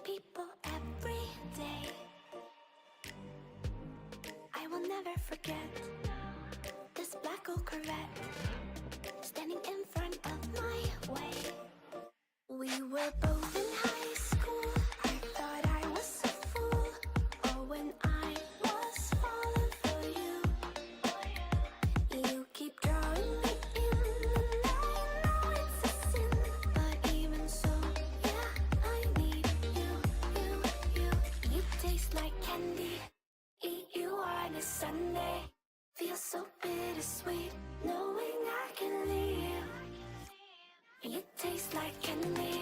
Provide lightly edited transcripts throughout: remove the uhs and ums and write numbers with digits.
people every day. I will never forget this black old Corvette standing in front of my way. We were both in high school. I thought I was a fool. Oh, when I was falling for you. You keep drawing me in, and I know it's a sin, but even so, yeah, I need you. You taste like candy. Eat you on a Sunday. Feel so bittersweet, knowing I can leave. You taste like candy.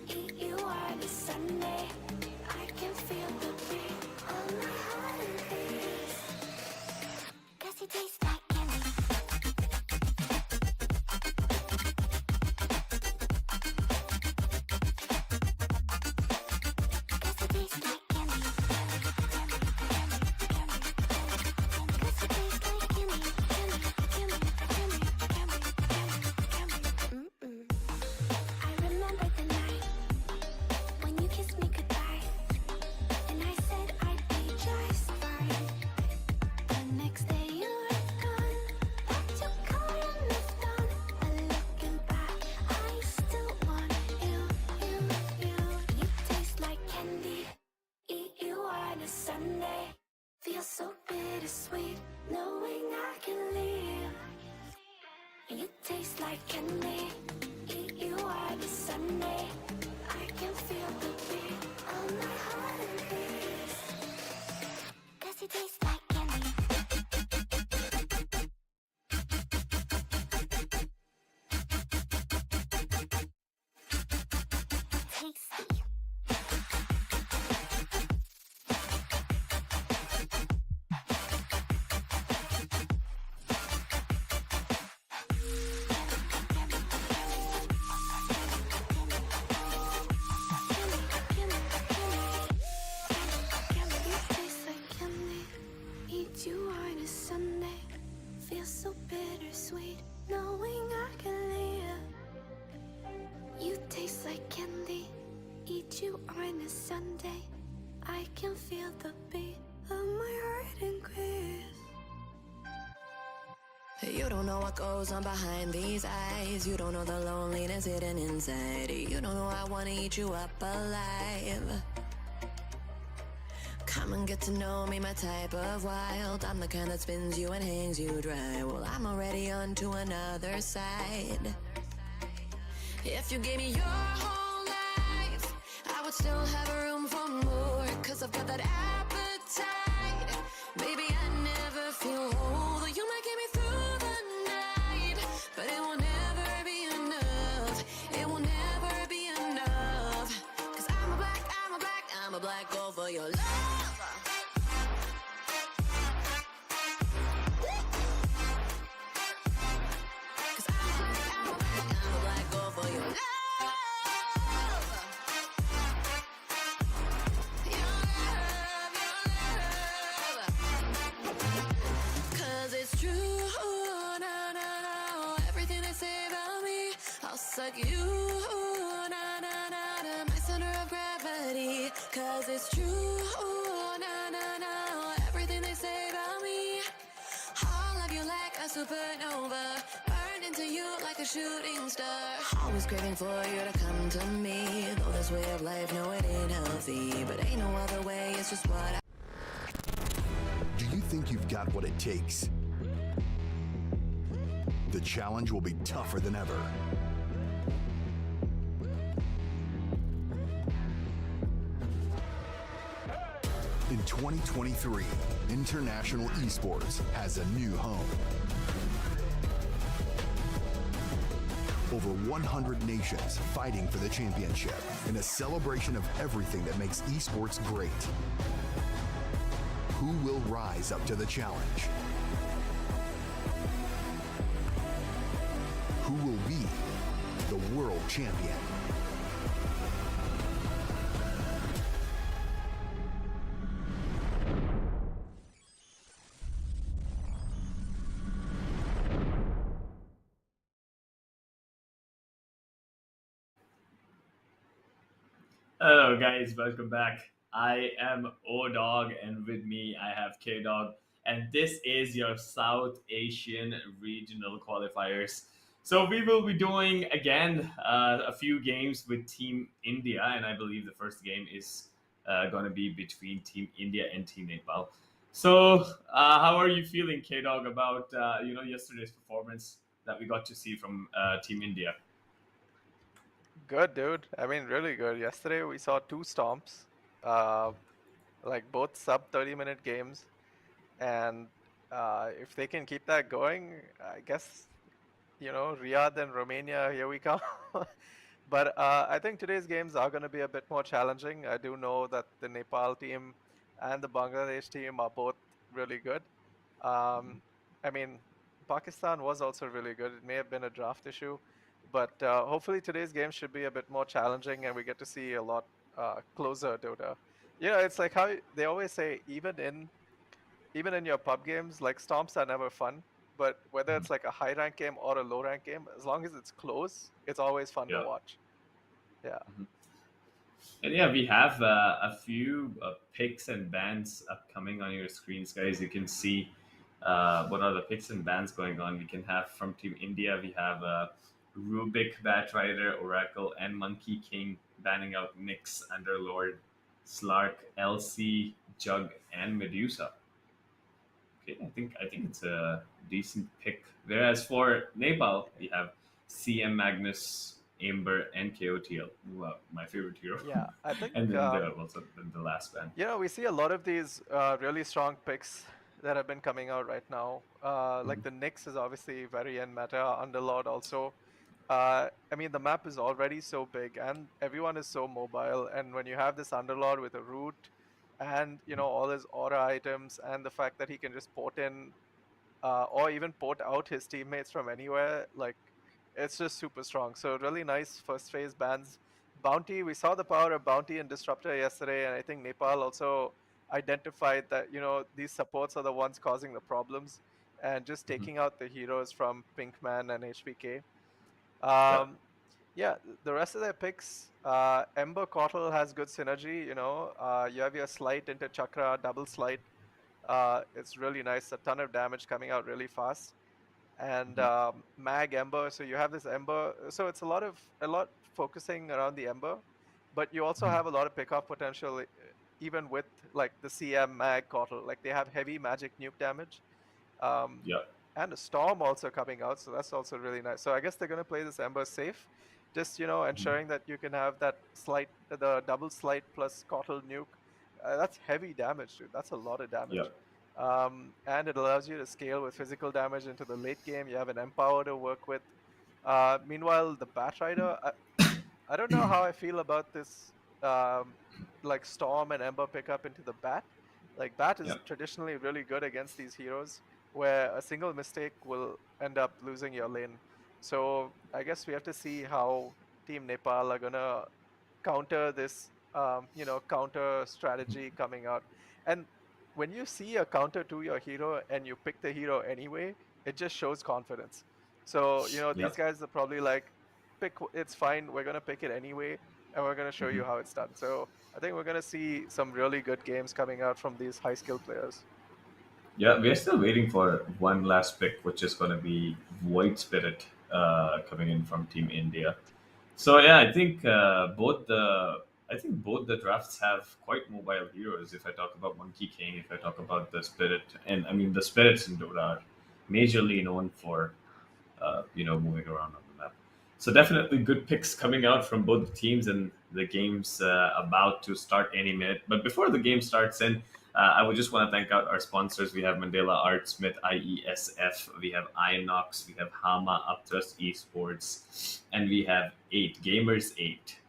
Eat you on a Sunday. I can feel the beat on my heart and beats. 'Cause you taste like candy. You don't know what goes on behind these eyes. You don't know the loneliness hidden inside. You don't know I wanna eat you up alive. Come and get to know me, my type of wild. I'm the kind that spins you and hangs you dry. Well, I'm already on to another side. If you gave me your whole life, I would still have room for more. 'Cause I've got that appetite. Baby, I never feel whole. You might get me through the night, but it will never be enough. It will never be enough. 'Cause I'm a black girl for your love. 'Cause I'm a black girl for your love. Like you, na na na na, my center of gravity. 'Cause it's true, na na na, everything they say about me. I'll love you like a supernova, burned into you like a shooting star. Always craving for you to come to me. Though this way of life, no, it ain't healthy, but ain't no other way. It's just what I. Do you think you've got what it takes? The challenge will be tougher than ever. In 2023, International Esports has a new home. Over 100 nations fighting for the championship in a celebration of everything that makes esports great. Who will rise up to the challenge? Who will be the world champion? Hello, guys. Welcome back. I am O Dog, and with me I have K Dog, and this is your South Asian regional qualifiers. So we will be doing again a few games with Team India, and I believe the first game is going to be between Team India and Team Nepal. So, how are you feeling, K Dog, about yesterday's performance that we got to see from Team India? Good, dude. I mean, really good. Yesterday we saw two stomps, uh, like both sub 30-minute games, and if they can keep that going, I guess Riyadh and Romania, here we come. But I think today's games are going to be a bit more challenging. I do know that the Nepal team and the Bangladesh team are both really good. Um, I mean, Pakistan was also really good. It may have been a draft issue, but hopefully today's game should be a bit more challenging and we get to see a lot closer Dota. It's like how they always say, even in your pub games, like stomps are never fun. But whether it's like a high rank game or a low rank game, as long as it's close, it's always fun to Yeah. watch. Yeah. And yeah, we have a few picks and bans upcoming on your screens, guys. You can see what are the picks and bans going on. We can have from Team India, we have Rubik, Batrider, Oracle, and Monkey King banning out Nyx, Underlord, Slark, LC, Jug, and Medusa. Okay, I think it's a decent pick. Whereas for Nepal, we have CM Magnus, Amber, and KOTL. Wow, my favorite hero. Yeah. I think, And then the last band. we see a lot of these really strong picks that have been coming out right now. Like the Nyx is obviously very end meta, Underlord also. I mean, the map is already so big and everyone is so mobile. And when you have this Underlord with a root and, all his aura items and the fact that he can just port in or even port out his teammates from anywhere, like it's just super strong. So really nice first phase bans. Bounty, we saw the power of Bounty and Disruptor yesterday, and I think Nepal also identified that these supports are the ones causing the problems, and just taking out the heroes from PinkMaN and HPK. Yeah. Yeah, the rest of their picks, Ember Kotl has good synergy. You have your Slight into Chakra, double Slight. It's really nice. A ton of damage coming out really fast. And Mag Ember. So you have this Ember. So it's a lot focusing around the Ember, but you also have a lot of pickoff potential, even with like the CM Mag Kotl. Like they have heavy magic nuke damage. Um, Yeah. and a Storm also coming out, so that's also really nice. So I guess they're gonna play this Ember safe, just ensuring that you can have that slight, the double slight plus Kotl nuke. That's heavy damage, dude. That's a lot of Yeah. damage. And it allows you to scale with physical damage into the late game. You have an Empower to work with. Meanwhile, the Batrider, I don't know how I feel about this, um, like Storm and Ember pickup into the Bat. Like Bat Yeah. is traditionally really good against these heroes, where a single mistake will end up losing your lane. So I guess we have to see how Team Nepal are gonna counter this, counter strategy coming out. And when you see a counter to your hero and you pick the hero anyway, it just shows confidence. So these Yep. guys are probably like, it's fine. We're gonna pick it anyway, and we're gonna show you how it's done. So I think we're gonna see some really good games coming out from these high skill players. Yeah, we're still waiting for one last pick, which is going to be Void Spirit coming in from Team India. So yeah, I think both the drafts have quite mobile heroes. If I talk about Monkey King, if I talk about the Spirit, and I mean the Spirits in Dota are majorly known for moving around on the map. So definitely good picks coming out from both teams, and the game's about to start any minute. But before the game starts in, I would just want to thank out our sponsors. We have Mandela Art, Smith IESF, we have Inox, we have Hama, Uptrust Esports, and we have 8 Gamers 8.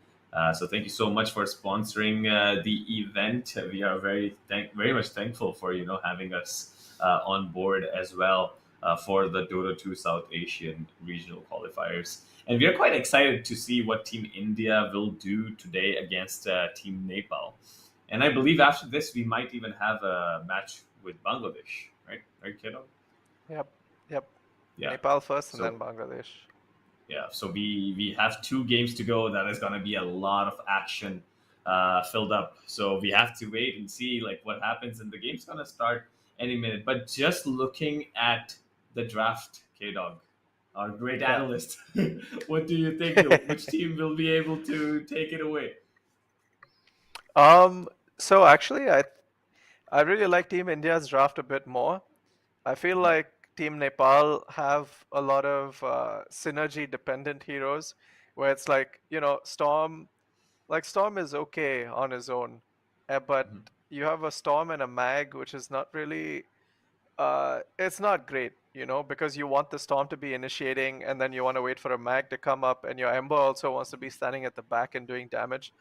So thank you so much for sponsoring the event. We are very much thankful for having us on board as well for the Dota 2 South Asian regional qualifiers. And we are quite excited to see what Team India will do today against Team Nepal. And I believe after this, we might even have a match with Bangladesh, right? Right, Kiddo? Yep, yep. Yeah. Nepal first and So then Bangladesh. yeah, so we have 2 games to go. That is going to be a lot of action. filled up. So we have to wait and see like what happens, and the game's gonna start any minute. But just looking at the draft, K Dog, our great Yeah. analyst, what do you think? Which team will be able to take it away? So actually, I really like Team India's draft a bit more. I feel like Team Nepal have a lot of synergy dependent heroes, where it's like, Storm. Like Storm is okay on his own, but Mhm. you have a Storm and a Mag, which is not really. It's not great, because you want the Storm to be initiating, and then you want to wait for a Mag to come up, and your Ember also wants to be standing at the back and doing damage.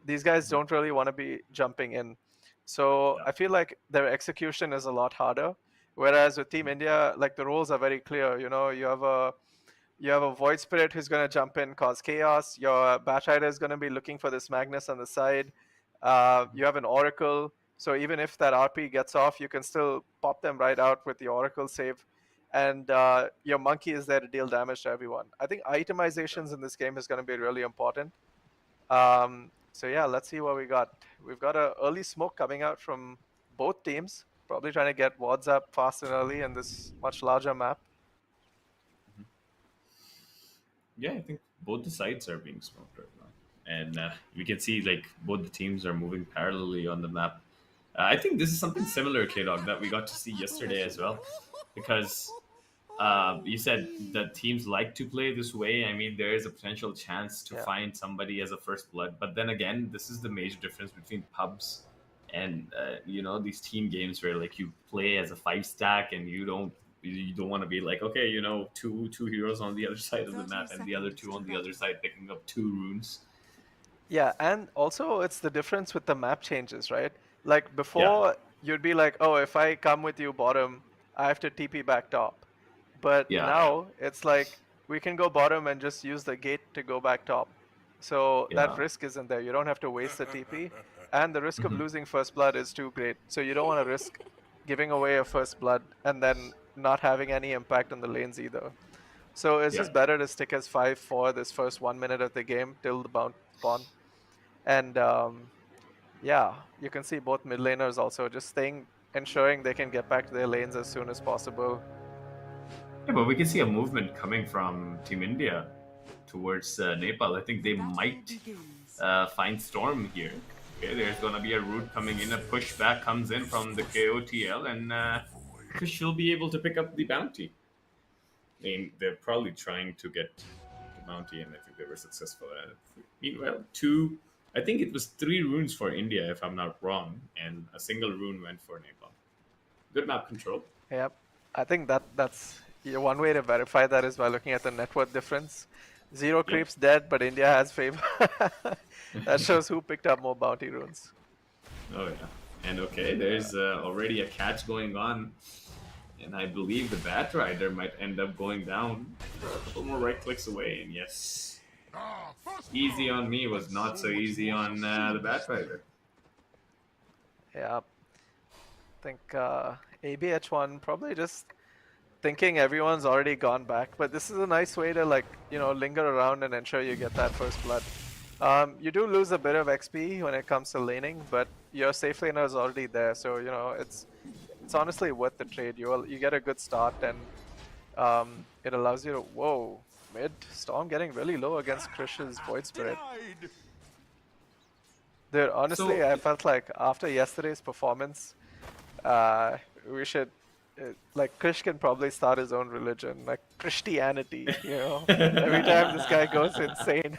These guys don't really want to be jumping in. So Yeah. I feel like their execution is a lot harder. Whereas with Team India, like the roles are very clear. You have a Void Spirit who's going to jump in, cause chaos. Your Bat Rider is going to be looking for this Magnus on the side. You have an Oracle, so even if that RP gets off, you can still pop them right out with the Oracle save. And your Monkey is there to deal damage to everyone. I think itemizations in this game is going to be really important. So yeah, let's see what we got. We've got an early smoke coming out from both teams, probably trying to get wards up fast and early in this much larger map. Yeah, I think both the sides are being smoked right now, and we can see like both the teams are moving parallelly on the map. I think this is something similar, K Dog, that we got to see yesterday as well, because you said that teams like to play this way. I mean, there is a potential chance to Yeah. find somebody as a first blood, but then again, this is the major difference between pubs and these team games where like you play as a 5 stack and you don't want to be like, okay, two heroes on the other side of the map and the other two on the other side picking up 2 runes. Yeah, and also it's the difference with the map changes, right? Like Yeah, before, you'd be like, oh, if I come with you bottom, I have to TP back top. But yeah, now it's like we can go bottom and just use the gate to go back top. So that yeah. risk isn't there. You don't have to waste the TP. And the risk of Mhm. losing first blood is too great. So you don't want to risk giving away a first blood and then not having any impact on the lanes either. So it's Yeah. just better to stick as 5 for this first 1 minute of the game till the bounce spawn. And yeah, you can see both mid laners also just ensuring they can get back to their lanes as soon as possible. Yeah, but we can see a movement coming from Team India towards Nepal. I think they might find Storm here. Okay, there's gonna be a route coming in. A pushback comes in from the KOTL, and Krish will be able to pick up the bounty. They're probably trying to get the bounty, and I think they were successful at it. Meanwhile, I think it was 3 runes for India, if I'm not wrong, and a single rune went for Nepal. Good map control. Yep. I think that's one way to verify that is by looking at the net worth difference. Zero Yep. creeps dead, but India has favor. That shows who picked up more bounty runes. Oh yeah, and okay, there's already a catch going on, and I believe the Bat Rider might end up going down. A couple more right clicks away, and yes, easy on me was not so easy on the Bat Rider. Yeah. I think ABH1 probably just thinking everyone's already gone back, but this is a nice way to linger around and ensure you get that first blood. You do lose a bit of XP when it comes to laning, but your safe laner is already there, so it's honestly worth the trade. You get a good start, and it allows you to mid Storm getting really low against Krish's Void Spirit. Dude, honestly, So I felt like after yesterday's performance, we should Krish can probably start his own religion, like Christianity. Every time this guy goes insane.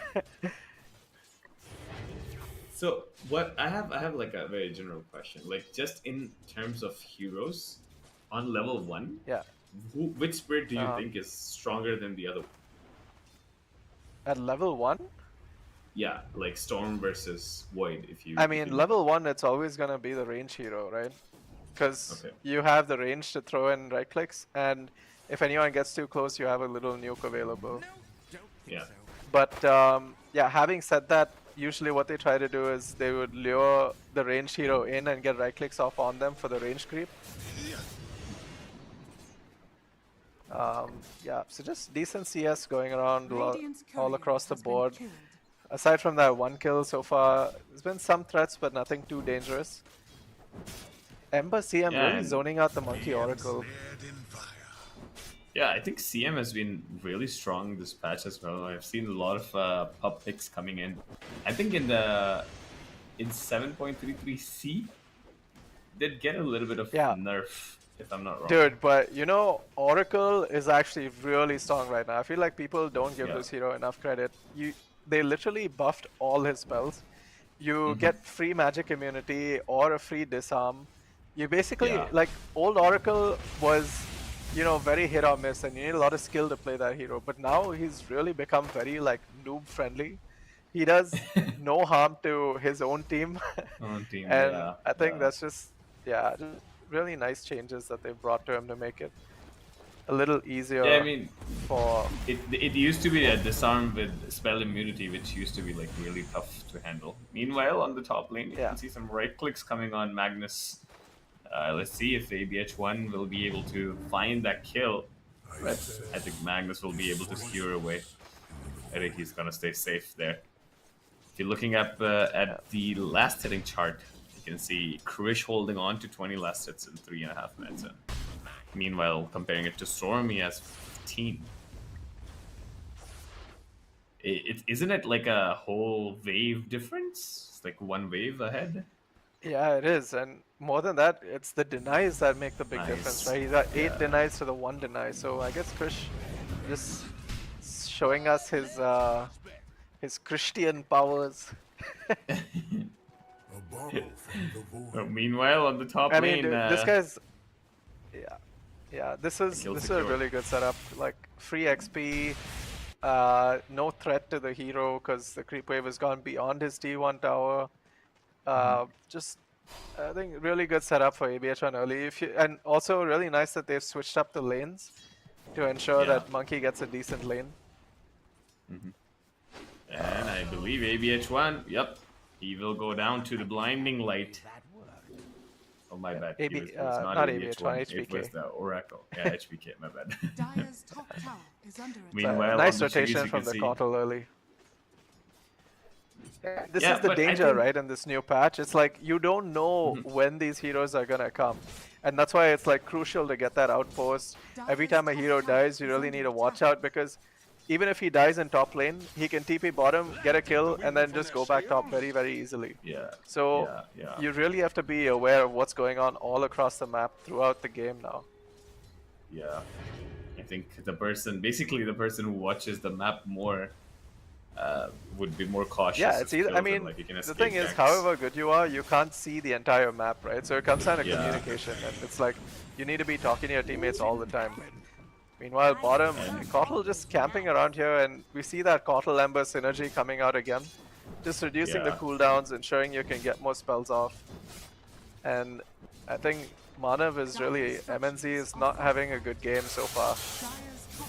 So what I have like a very general question, like just in terms of heroes on level 1, Yeah. which spirit do you Uh-huh. think is stronger than the other? At level 1? Yeah, like Storm versus Void. I mean, level 1, it's always going to be the range hero, right? Because Okay. you have the range to throw in right clicks, and if anyone gets too close, you have a little nuke available. Yeah. But yeah, having said that, usually what they try to do is they would lure the ranged hero in and get right clicks off on them for the range creep. Yeah, so just decent CS going around all across the board. aside from that one kill so far, there's been some threats, but nothing too dangerous. Ember CM Yeah, really and- zoning out the Monkey Oracle. Yeah, I think CM has been really strong this patch as well. I've seen a lot of pub picks coming in. I think in 7.33C did get a little bit of Yeah. nerf, if I'm not wrong. Dude, but you know, Oracle is actually really strong right now. I feel like people don't give Yeah. this hero enough credit. They literally buffed all his spells. You get free magic immunity or a free disarm. You basically, Yeah. like, old Oracle was, you know, very hit or miss, and you need a lot of skill to play that hero. But now he's really become very, like, noob friendly. He does no harm to his own team. On team, And yeah, I think yeah. that's just really nice changes that they brought to him to make it a little easier Yeah, I mean, for it used to be a disarm with spell immunity, which used to be like really tough to handle. Meanwhile, on the top lane, you Yeah. can see some right clicks coming on Magnus. Let's see if ABH1 will be able to find that kill. But I think Magnus will be able to skewer away. I think he's gonna stay safe there. If you're looking up at the last hitting chart, you can see Krish holding on to 20 last hits in 3.5 minutes. And meanwhile, comparing it to Stormy as 15. Isn't it like a whole wave difference? It's like one wave ahead. Yeah, it is, and more than that, it's the denies that make the big Nice. difference, right? He's got 8 Yeah. denies to the 1 deny, so I guess Krish just showing us his Christian powers. Meanwhile, on the top I lane, mean, dude, this guy's this is kill a secure. really good setup. Like free XP, no threat to the hero because the creep wave has gone beyond his T1 tower. Just I think really good setup for ABH1 early. And also really nice that they've switched up the lanes to ensure Yeah. that Monkey gets a decent lane. and I believe ABH1, yep, he will go down to the blinding light. Oh, my bad. AB It was not not ABH1, ABH1, it was HBK. the Oracle. Yeah, HBK, my bad. Dire's top tower is under attack. Meanwhile, Nice on the trees, rotation you from can the see- Kotal early. This Yeah, is the but I danger, think- right, in this new patch. It's like you don't know when these heroes are gonna come. And that's why it's like crucial to get that outpost. Every time a hero dies, you really need to watch out because even if he dies in top lane, he can TP bottom, get a kill, and then just go back top very, very easily. Yeah. So yeah. you really have to be aware of what's going on all across the map throughout the game now. Yeah, I think basically the person who watches the map more, would be more cautious. Yeah, of it's either. I kills and, mean, like, you can the escape thing is, ganks. however good you are, you can't see the entire map, right? So it comes down to Yeah. communication, and it's like you need to be talking to your teammates all the time. Meanwhile, bottom, Kotal just camping around here, and we see that Kotal Ember synergy coming out again, just reducing the Yeah. cooldowns, ensuring you can get more spells off. And I think Manav is really MNZ is not having a good game so far. Dire's top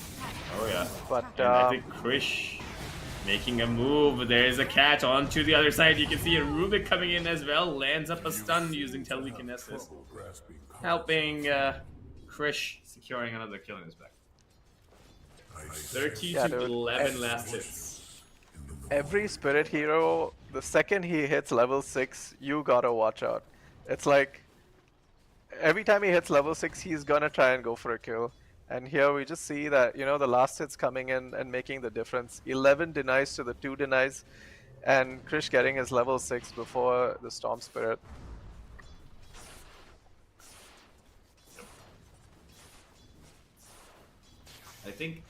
tower Oh yeah. But And I think Krish making a move. There's a catch onto the other side. You can see a Rubik coming in as well. Lands up a stun using telekinesis, helping Krish securing another kill in his back. 30 Yeah, to dude. 11 last hits. every spirit hero, the second he hits level 6, you gotta watch out. It's like every time he hits level 6, he's gonna try and go for a kill. And here we just see that, you know, the last hit's coming in and making the difference. 11 denies to the 2 denies, and Krish getting his level 6 before the Storm Spirit. I think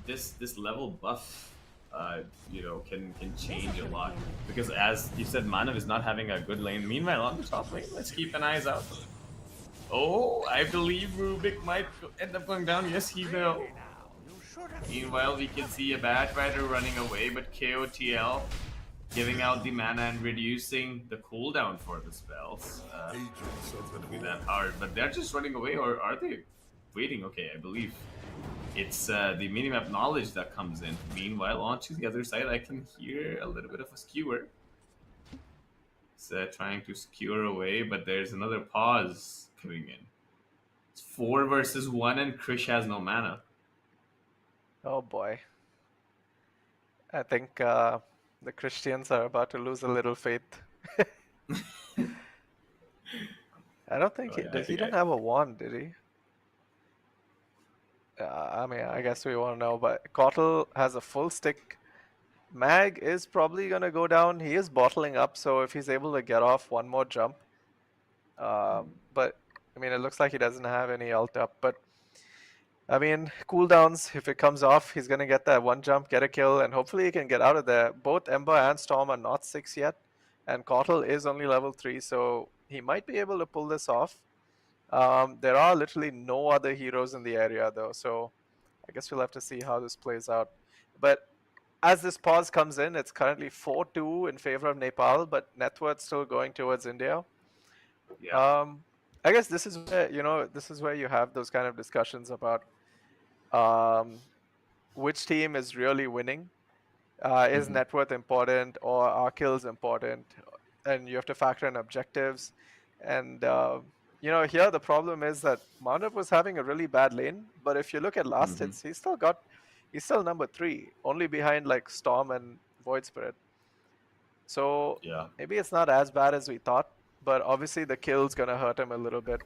this level buff, can change a lot, because as you said, Manav is not having a good lane. Meanwhile, on the top lane, let's keep an eyes out. Oh, I believe Rubik might end up going down. Yes, he will. Meanwhile, we can see a Bad Rider running away, but KOTL giving out the mana and reducing the cooldown for the spells. It's going to be that hard, but they're just running away, or are they waiting? Okay, I believe it's the minimap knowledge that comes in. Meanwhile, onto the other side, I can hear a little bit of a skewer. It's trying to skewer away, but there's another pause coming in. It's 4 versus 1, and Krish has no mana. Oh boy. I think The Christians are about to lose a little faith. I don't think Oh, yeah, I he think didn't have a wand, did he? I mean, I guess we won't know, but KaEL has a full stick. Mag is probably going to go down. He is bottling up, so if he's able to get off one more jump. But, I mean, it looks like he doesn't have any ult up. But, I mean, cooldowns, if it comes off, he's going to get that one jump, get a kill, and hopefully he can get out of there. Both Ember and Storm are not 6 yet, and KaEL is only level 3, so he might be able to pull this off. There are literally no other heroes in the area, though, so I guess we'll have to see how this plays out. But as this pause comes in, it's currently 4-2 in favor of Nepal, but net worth still going towards India. Yeah. I guess this is where you have those kind of discussions about which team is really winning. Is net worth important or are kills important? And you have to factor in objectives. And here the problem is that Manav was having a really bad lane, but if you look at last hits, he's still number 3, only behind like Storm and Void Spirit. So Yeah. maybe it's not as bad as we thought, but obviously the kill's gonna hurt him a little bit.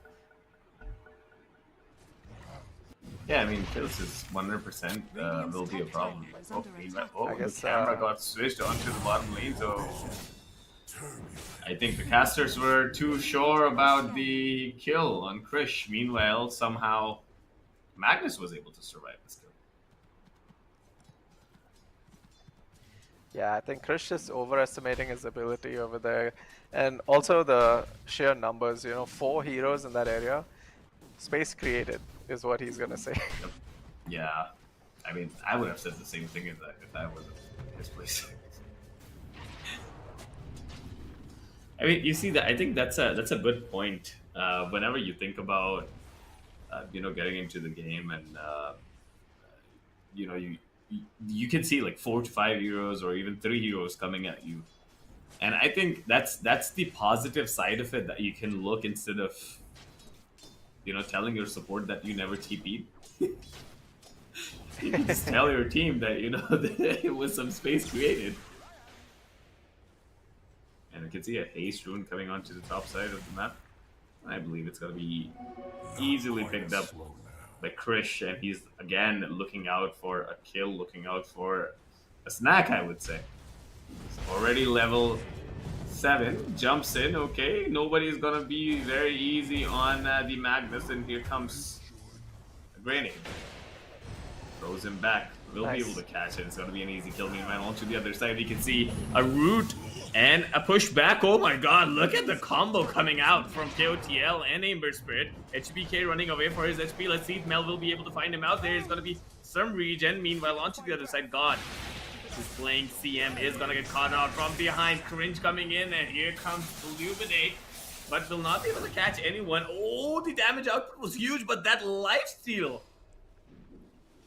Yeah, I mean, kills is 100% will be a problem. Oh, I guess, the camera got switched onto the bottom lane, so I think the casters were too sure about the kill on Krish. Meanwhile, somehow Magnus was able to survive this kill. Yeah, I think Krish is overestimating his ability over there. And also the sheer numbers, 4 heroes in that area. Space created is what he's gonna say. Yeah, I mean, I would have said the same thing if I was in his place. I mean, you see that. I think that's a good point. Whenever you think about, getting into the game, and you can see like 4 to 5 heroes or even 3 heroes coming at you, and I think that's the positive side of it, that you can look instead of telling your support that you never TP'd. You can just tell your team that that it was some space created. And we can see a haste rune coming onto the top side of the map. I believe it's going to be easily picked up by Krish, and he's again looking out for a kill, looking out for a snack, I would say. He's already level 7, jumps in, okay. Nobody's going to be very easy on the Magnus, and here comes a grenade. Throws him back. We'll be able to catch it. It's going to be an easy kill. Meanwhile, onto the other side, we can see a root and a push back. Oh my god, look at the combo coming out from KOTL and Amber Spirit. HBK running away for his HP. Let's see if Mel will be able to find him out. There's going to be some regen. Meanwhile, onto the other side, God is playing CM. Is going to get caught out from behind. Cringe coming in, and here comes Illuminate, but will not be able to catch anyone. Oh, the damage output was huge, but that lifesteal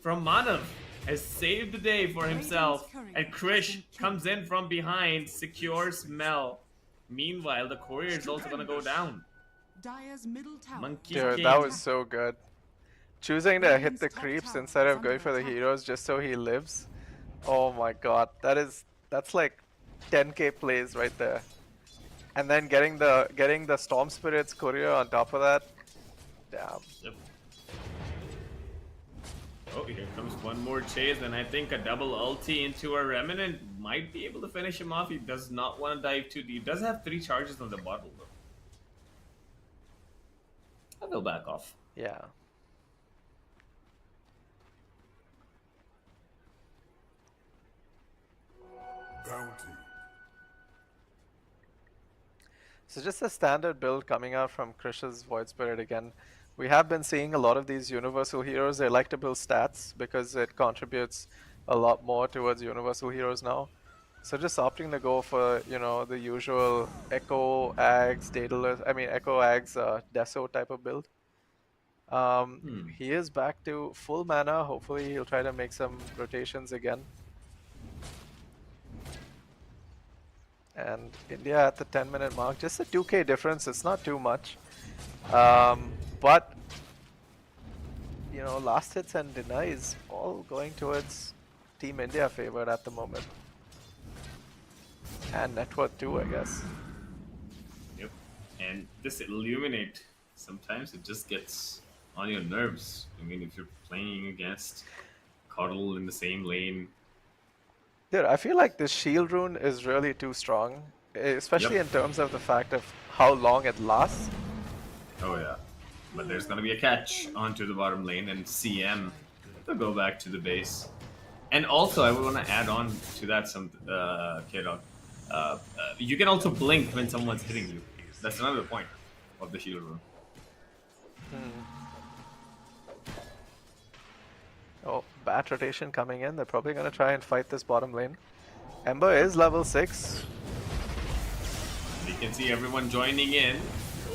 from Manav has saved the day for himself, and Krish comes in from behind, secures Mel. Meanwhile, the courier is also gonna go down. Monkey Dude, King. that was so good. Choosing to hit the creeps instead of going for the heroes just so he lives. Oh my god, that's like 10k plays right there. And then getting the Storm Spirit's courier on top of that. Damn. Yep. Oh, here comes one more chase, and I think a double ulti into a Remnant might be able to finish him off. He does not want to dive too deep. He does have 3 charges on the bottle, though. I will back off. Yeah. Bounty. So just a standard build coming out from Krish's Void Spirit again. We have been seeing a lot of these universal heroes. They like to build stats because it contributes a lot more towards universal heroes now. So just opting to go for, the usual Echo, Ags, Daedalus, Echo, Ags, Deso type of build. He is back to full mana. Hopefully he'll try to make some rotations again. And India at the 10-minute mark, just a 2k difference. It's not too much. But, last hits and denies all going towards Team India favored at the moment. And net worth too, I guess. Yep. And this Illuminate, sometimes it just gets on your nerves. I mean, if you're playing against KaEL in the same lane. Dude, I feel like this shield rune is really too strong, especially Yep. in terms of the fact of how long it lasts. Oh yeah. But there's gonna be a catch onto the bottom lane, and CM will go back to the base. And also, I would want to add on to that some K-Dog. You can also blink when someone's hitting you. That's another point of the shield rune. Oh, bat rotation coming in. They're probably going to try and fight this bottom lane. Ember is level 6. You can see everyone joining in.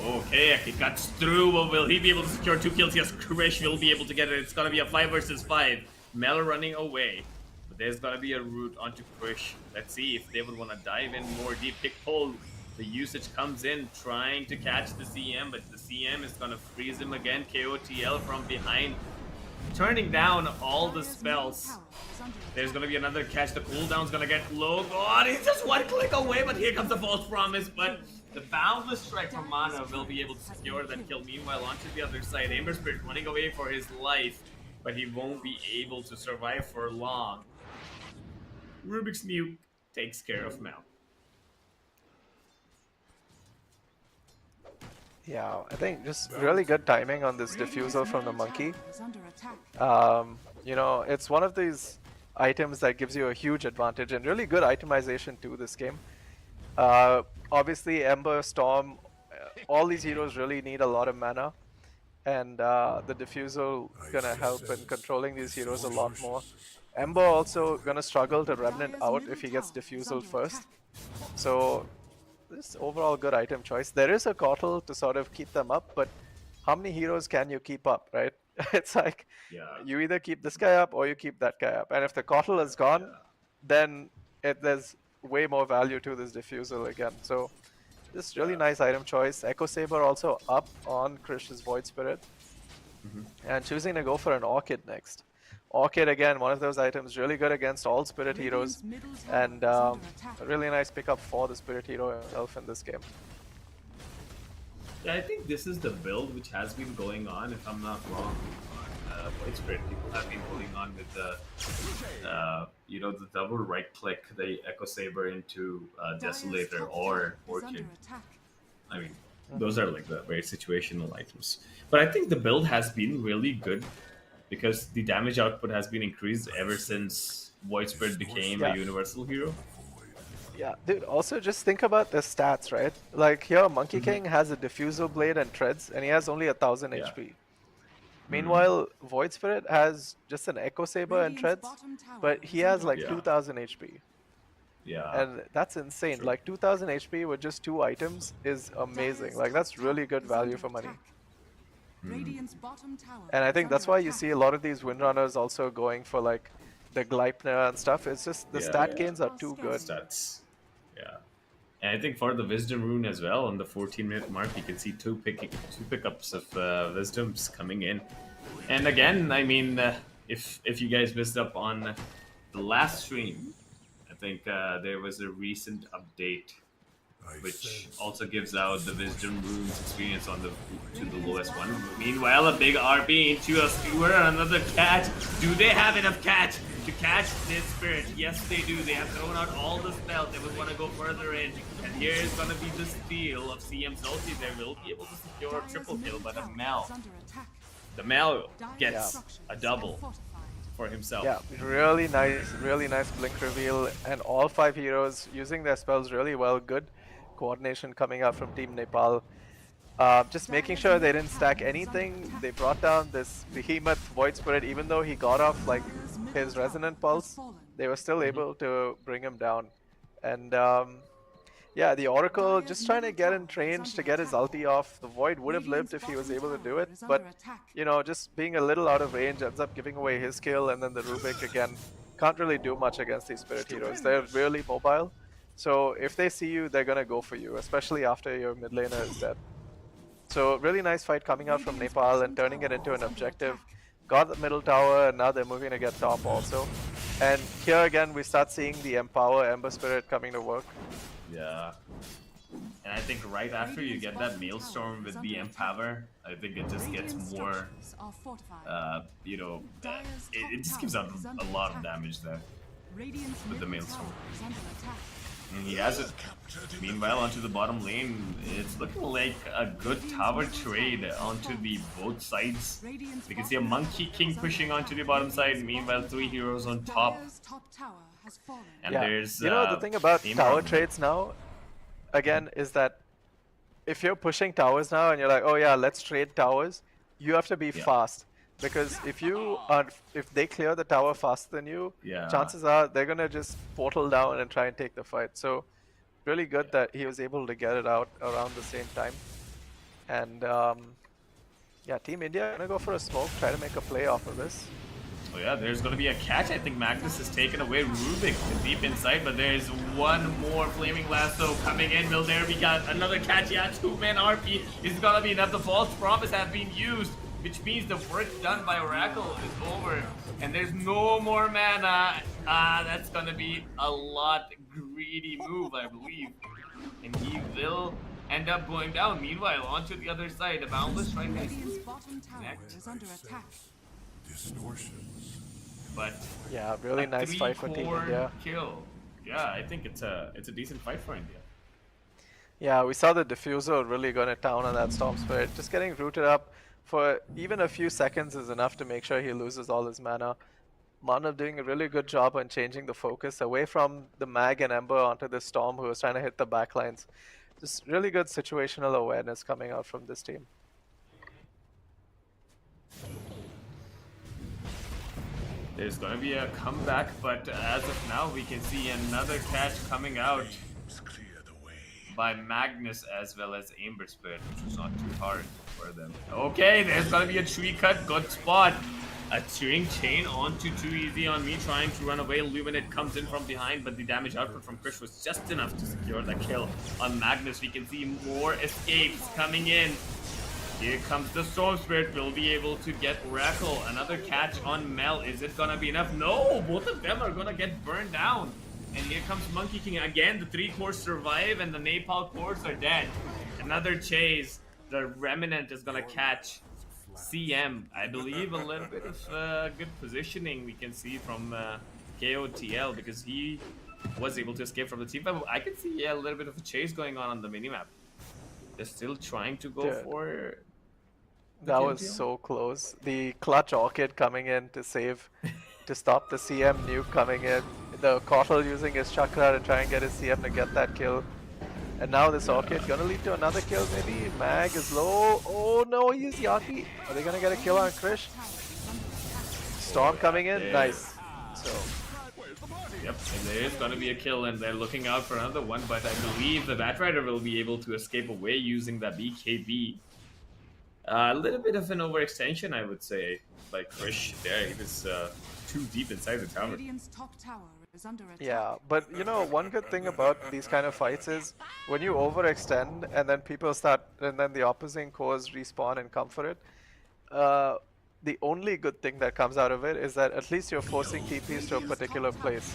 Okay, he cuts through. Well, will he be able to secure 2 kills? Yes, Krish will be able to get it. It's gonna be a 5 versus 5. Mel running away. But there's gonna be a route onto Krish. Let's see if they would want to dive in more deep. Pick pull. The usage comes in, trying to catch the CM, but the CM is gonna freeze him again. KOTL from behind, turning down all the spells. There's gonna be another catch. The cooldown's gonna get low. God, he's just 1 click away, but here comes the false promise. But the boundless strike from Mana will be able to secure that kill. Meanwhile, onto the other side, Amber Spirit running away for his life, but he won't be able to survive for long. Rubik's Nuke takes care of Mel. Yeah, I think just really good timing on this diffusal from the monkey. Is under attack. You know, it's one of these items that gives you a huge advantage and really good itemization to this game. Obviously, Ember, Storm, all these heroes really need a lot of mana, and the diffusal gonna help in controlling these heroes a lot more. Ember also gonna struggle to Remnant out if he gets diffusal first. So this overall good item choice. There is a KaEL to sort of keep them up, but how many heroes can you keep up, right? It's like you either keep this guy up or you keep that guy up. And if the KaEL is gone, then there's way more value to this diffusal again. So this really nice item choice. Echo Saber also up on Krish's Void Spirit. And choosing to go for an Orchid next. Orchid again, one of those items really good against all Spirit heroes, and a really nice pickup for the Spirit hero himself in this game. Yeah, I think this is the build which has been going on, if I'm not wrong, on Void Spirit. People have been holding on with the, the double right click, the Echo Saber into Desolator or Orchid. I mean, those are like the very situational items. But I think the build has been really good, because the damage output has been increased ever since Void Spirit became a universal hero. Yeah, dude, also just think about the stats, right? Like here, Monkey King has a Diffusal Blade and Treads, and he has only 1000 HP. Meanwhile, Void Spirit has just an Echo Saber and Treads, but he has like 2000 HP. Yeah. And that's insane. True. Like 2000 HP with just 2 items is amazing. Like that's really good value for money. And I think that's why you see a lot of these Windrunners also going for like the Gleipnir and stuff. It's just the stat gains are too good. Stats. Yeah. And I think for the Wisdom rune as well, on the 14-minute mark, you can see two pickups of Wisdoms coming in. And again, I mean, if you guys missed up on the last stream, I think there was a recent update which also gives out the Wisdom runes experience on to the lowest one. Meanwhile, a big RP into a skewer, another catch. Do they have enough catch to catch this Spirit? Yes, they do. They have thrown out all the spells. They would want to go further in. And here is going to be the steal of CM's ulti. They will be able to secure a triple kill, but the Mel gets a double for himself. Yeah, really nice blink reveal, and all 5 heroes using their spells really well. Good coordination coming out from Team Nepal. Just making sure they didn't stack anything. They brought down this behemoth Void Spirit, even though he got off like his Resonant Pulse. They were still able to bring him down. And yeah, the Oracle just trying to get in range to get his ulti off. The Void would have lived if he was able to do it, but you know, just being a little out of range ends up giving away his kill, and then the Rubik again can't really do much against these Spirit heroes. They're really mobile. So if they see you, they're gonna go for you, especially after your mid laner is dead. So really nice fight coming out from Nepal and turning it into an objective. Got the middle tower, and now they're moving to get top also. And here again, we start seeing the Empower Ember Spirit coming to work. Yeah. And I think right after you get that Maelstrom with the Empower, I think it just gets more, you know, it just gives out a lot of damage there with the Maelstrom. And he has it. Meanwhile, onto the bottom lane, it's looking like a good tower trade onto the both sides. We can see a Monkey King pushing onto the bottom side. Meanwhile, 3 heroes on top. And there's you know, the thing about tower trades now, again, is that if you're pushing towers now and you're like, oh yeah, let's trade towers, you have to be fast. Because if they clear the tower faster than you, chances are they're gonna just portal down and try and take the fight. So really good that he was able to get it out around the same time. And yeah, Team India gonna go for a smoke, try to make a play off of this. Oh yeah, there's gonna be a catch. I think Magnus has taken away Rubik deep inside, but there's one more Flaming Lasso coming in. Will there be got another catch? Yeah, 2-man RP is gonna be enough. The false promise has been used, which means the work done by Oracle is over, and there's no more mana. That's gonna be a lot greedy move, I believe, and he will end up going down. Meanwhile, onto the other side, the Boundless right next. Distortions. But yeah, really nice fight for Team India. Kill. Yeah, I think it's a decent fight for India. Yeah, we saw the diffuser really going to town on that Storm Spirit. Just getting rooted up for even a few seconds is enough to make sure he loses all his mana. Manav doing a really good job on changing the focus away from the Mag and Ember onto the Storm, who was trying to hit the backlines. Just really good situational awareness coming out from this team. There's going to be a comeback, but as of now, we can see another catch coming out by Magnus as well as Amber Spirit, which was not too hard for them. Okay, there's going to be a tree cut. Good spot. A Turing Chain onto Too Easy on Me, trying to run away. Luminate comes in from behind, but the damage output from Krish was just enough to secure the kill on Magnus. We can see more escapes coming in. Here comes the Storm Spirit. Will be able to get Oracle. Another catch on Mel. Is it gonna be enough? No! Both of them are gonna get burned down. And here comes Monkey King again. The 3 cores survive and the Nepal cores are dead. Another chase. The Remnant is gonna catch CM. I believe a little bit of good positioning we can see from KOTL, because he was able to escape from the team. But I can see a little bit of a chase going on the minimap. They're still trying to go for... That was so close. The clutch Orchid coming in to save, to stop the CM nuke coming in. The Kotl using his Chakra to try and get his CM to get that kill. And now this Orchid gonna lead to another kill maybe. Mag is low. Oh no, he's Yaki. Are they gonna get a kill on Krish? Storm coming in. Nice. So. Yep, and there is gonna be a kill, and they're looking out for another one, but I believe the Batrider will be able to escape away using the BKB. A little bit of an overextension, I would say, by Krish there. He was too deep inside the tower. Yeah, but you know, one good thing about these kind of fights is when you overextend and then people start, and then the opposing cores respawn and come for it, the only good thing that comes out of it is that at least you're forcing TPs to a particular place.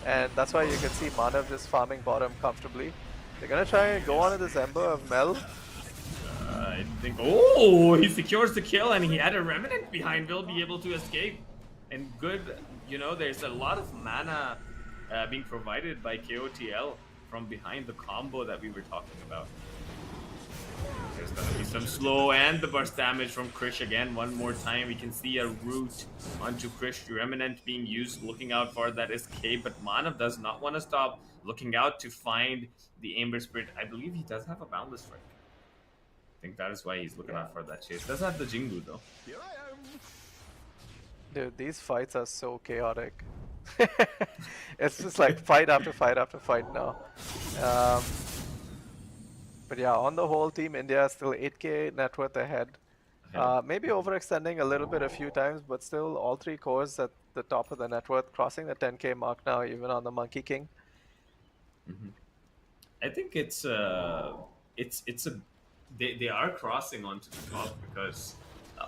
And that's why you can see Manav just farming bottom comfortably. They're gonna try and go on to this Ember of Mel. I think, oh, he secures the kill, and he had a Remnant behind. Will be able to escape. And good, you know, there's a lot of mana being provided by KOTL from behind the combo that we were talking about. There's gonna be some slow and the burst damage from Krish again. One more time, we can see a root onto Krish. Remnant being used, looking out for that escape, but Manav does not want to stop looking out to find the Amber Spirit. I believe he does have a Boundless Strike. I think that is why he's looking out for that chase. Does have the Jingu though. Dude, these fights are so chaotic. It's just like fight after fight after fight now. But yeah, on the whole, Team India is still 8k net worth ahead. Maybe overextending a little bit a few times, but still all 3 cores at the top of the net worth, crossing the 10k mark now, even on the Monkey King. I think they are crossing onto the top because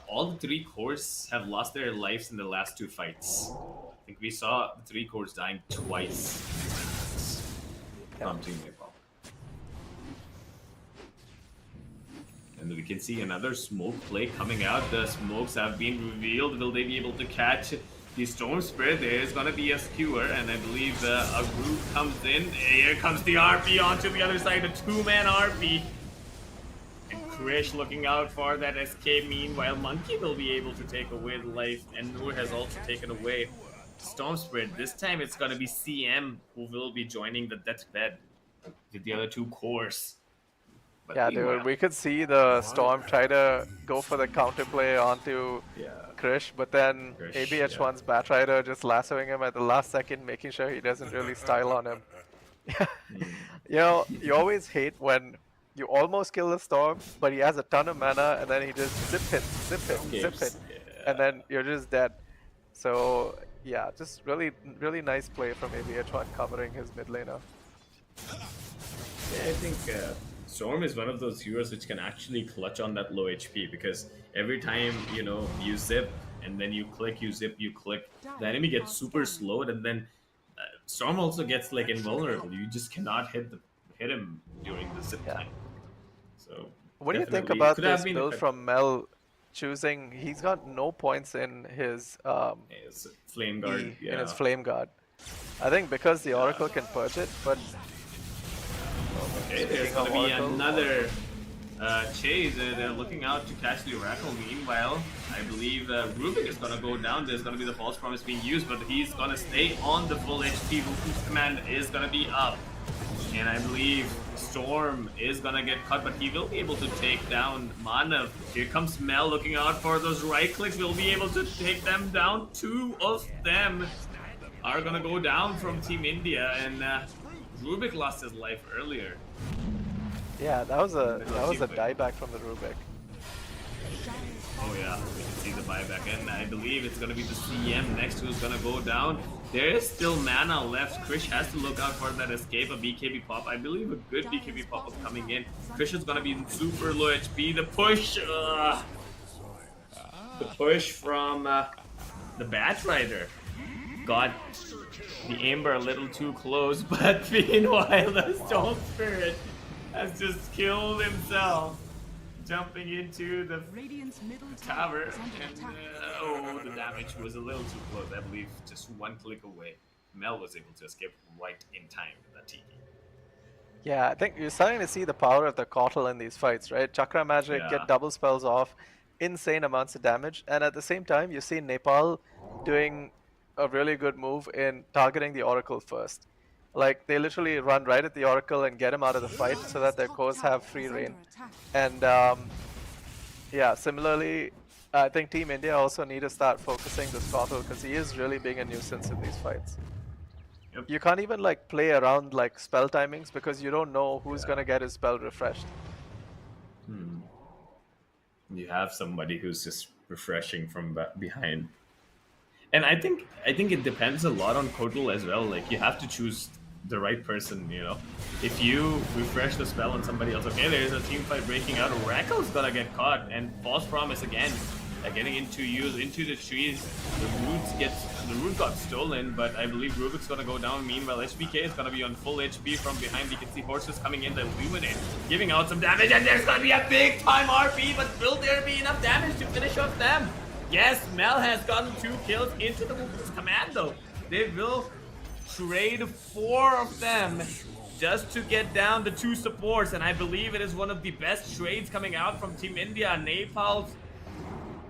all the 3 cores have lost their lives in the last 2 fights. think we saw the 3 cores dying twice from Team Nepal. And we can see another smoke play coming out. The smokes have been revealed. Will they be able to catch the Storm Spirit? There is going to be a skewer, and I believe a group comes in. Here comes the RP onto the other side, a 2-man RP. And Krish looking out for that escape. Meanwhile, Monkey will be able to take away the life, and Noor has also taken away Storm Spirit. This time it's going to be CM who will be joining the deathbed with the other 2 cores. But Yeah, dude, we could see the Storm try to go for the counterplay onto Krish, but then ABH1's Batrider just lassoing him at the last second, making sure he doesn't really style on him. You know, you always hate when you almost kill the Storm, but he has a ton of mana, and then he just zip hit, and then you're just dead. So, yeah, just really nice play from ABH1 covering his mid laner. Yeah, I think Storm is one of those heroes which can actually clutch on that low HP, because every time, you know, you zip and then you click, you zip, you click, the enemy gets super slowed, and then Storm also gets like invulnerable. You just cannot hit him during the zip time. So what do you think about this build from Mel choosing? He's got no points in his Flame Guard. in his Flame Guard. I think because the Oracle can purge it, but okay, there's going to be another chase. They're looking out to catch the Oracle. Meanwhile, I believe Rubik is going to go down. There's going to be the false promise being used, but he's going to stay on the full HP. Rubi's command is going to be up. And I believe Storm is going to get cut, but he will be able to take down Manav. Here comes Mel looking out for those right clicks. We'll be able to take them down. 2 of them are going to go down from Team India, and Rubik lost his life earlier. Yeah, that was a dieback from the Rubik. Oh yeah, we can see the buyback, and I believe it's going to be the CM next who's going to go down. There is still mana left. Krish has to look out for that escape, a BKB pop. I believe a good BKB pop is coming in. Krish is going to be in super low HP. The push from the Batrider got the Amber a little too close, but meanwhile the Storm Spirit has just killed himself, jumping into the tower, and the damage was a little too close. I believe just 1 click away, Mel was able to escape right in time with that TP. Yeah, I think you're starting to see the power of the KaEL in these fights, right? Chakra Magic, get double spells off, insane amounts of damage, and at the same time, you see Nepal doing a really good move in targeting the Oracle first. Like, they literally run right at the Oracle and get him out of the fight so that their cores have free reign. And yeah, similarly, I think Team India also need to start focusing this KaEL, because he is really being a nuisance in these fights. Yep. You can't even like play around like spell timings, because you don't know who's gonna get his spell refreshed. You have somebody who's just refreshing from behind. And I think it depends a lot on KaEL as well. Like, you have to choose the right person, you know. If you refresh the spell on somebody else, okay, there's a team fight breaking out. Oracle's gonna get caught, and false promise again, getting into the trees. The root got stolen, but I believe Rubik's gonna go down. Meanwhile, HBK is gonna be on full HP from behind. You can see horses coming in to illuminate, giving out some damage, and there's gonna be a big time RP. But will there be enough damage to finish off them? Yes, Mel has gotten 2 kills into the Rubik's commando. They will trade 4 of them just to get down the 2 supports, and I believe it is one of the best trades coming out from Team India. Nepal's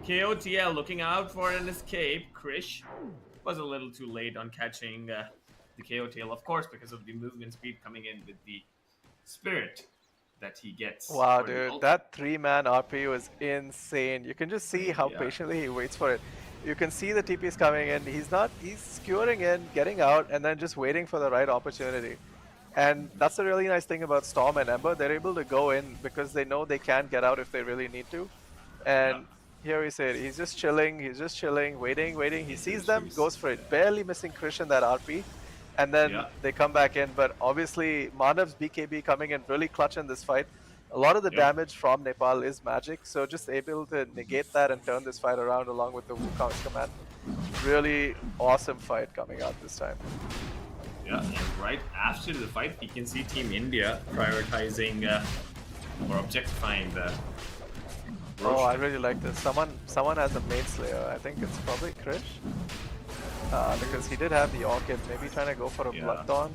KOTL looking out for an escape. Krish was a little too late on catching the KOTL, of course, because of the movement speed coming in with the Spirit that he gets. Wow, dude, that 3-man RP was insane. You can just see how patiently he waits for it. You can see the TPs coming in. He's skewering in, getting out, and then just waiting for the right opportunity. And that's the really nice thing about Storm and Ember. They're able to go in because they know they can get out if they really need to. And here we see it. He's just chilling, waiting. He sees them, goes for it. Barely missing Krish in that RP. And then they come back in. But obviously, Manav's BKB coming in really clutch in this fight. A lot of the damage from Nepal is magic. So just able to negate that and turn this fight around along with the Wukong's command. really awesome fight coming out this time. Yeah, and right after the fight, you can see Team India prioritizing or objectifying the. Oh, I really like this. Someone has a main slayer. I think it's probably Krish. Because he did have the Orchid, maybe trying to go for a Blood Dawn.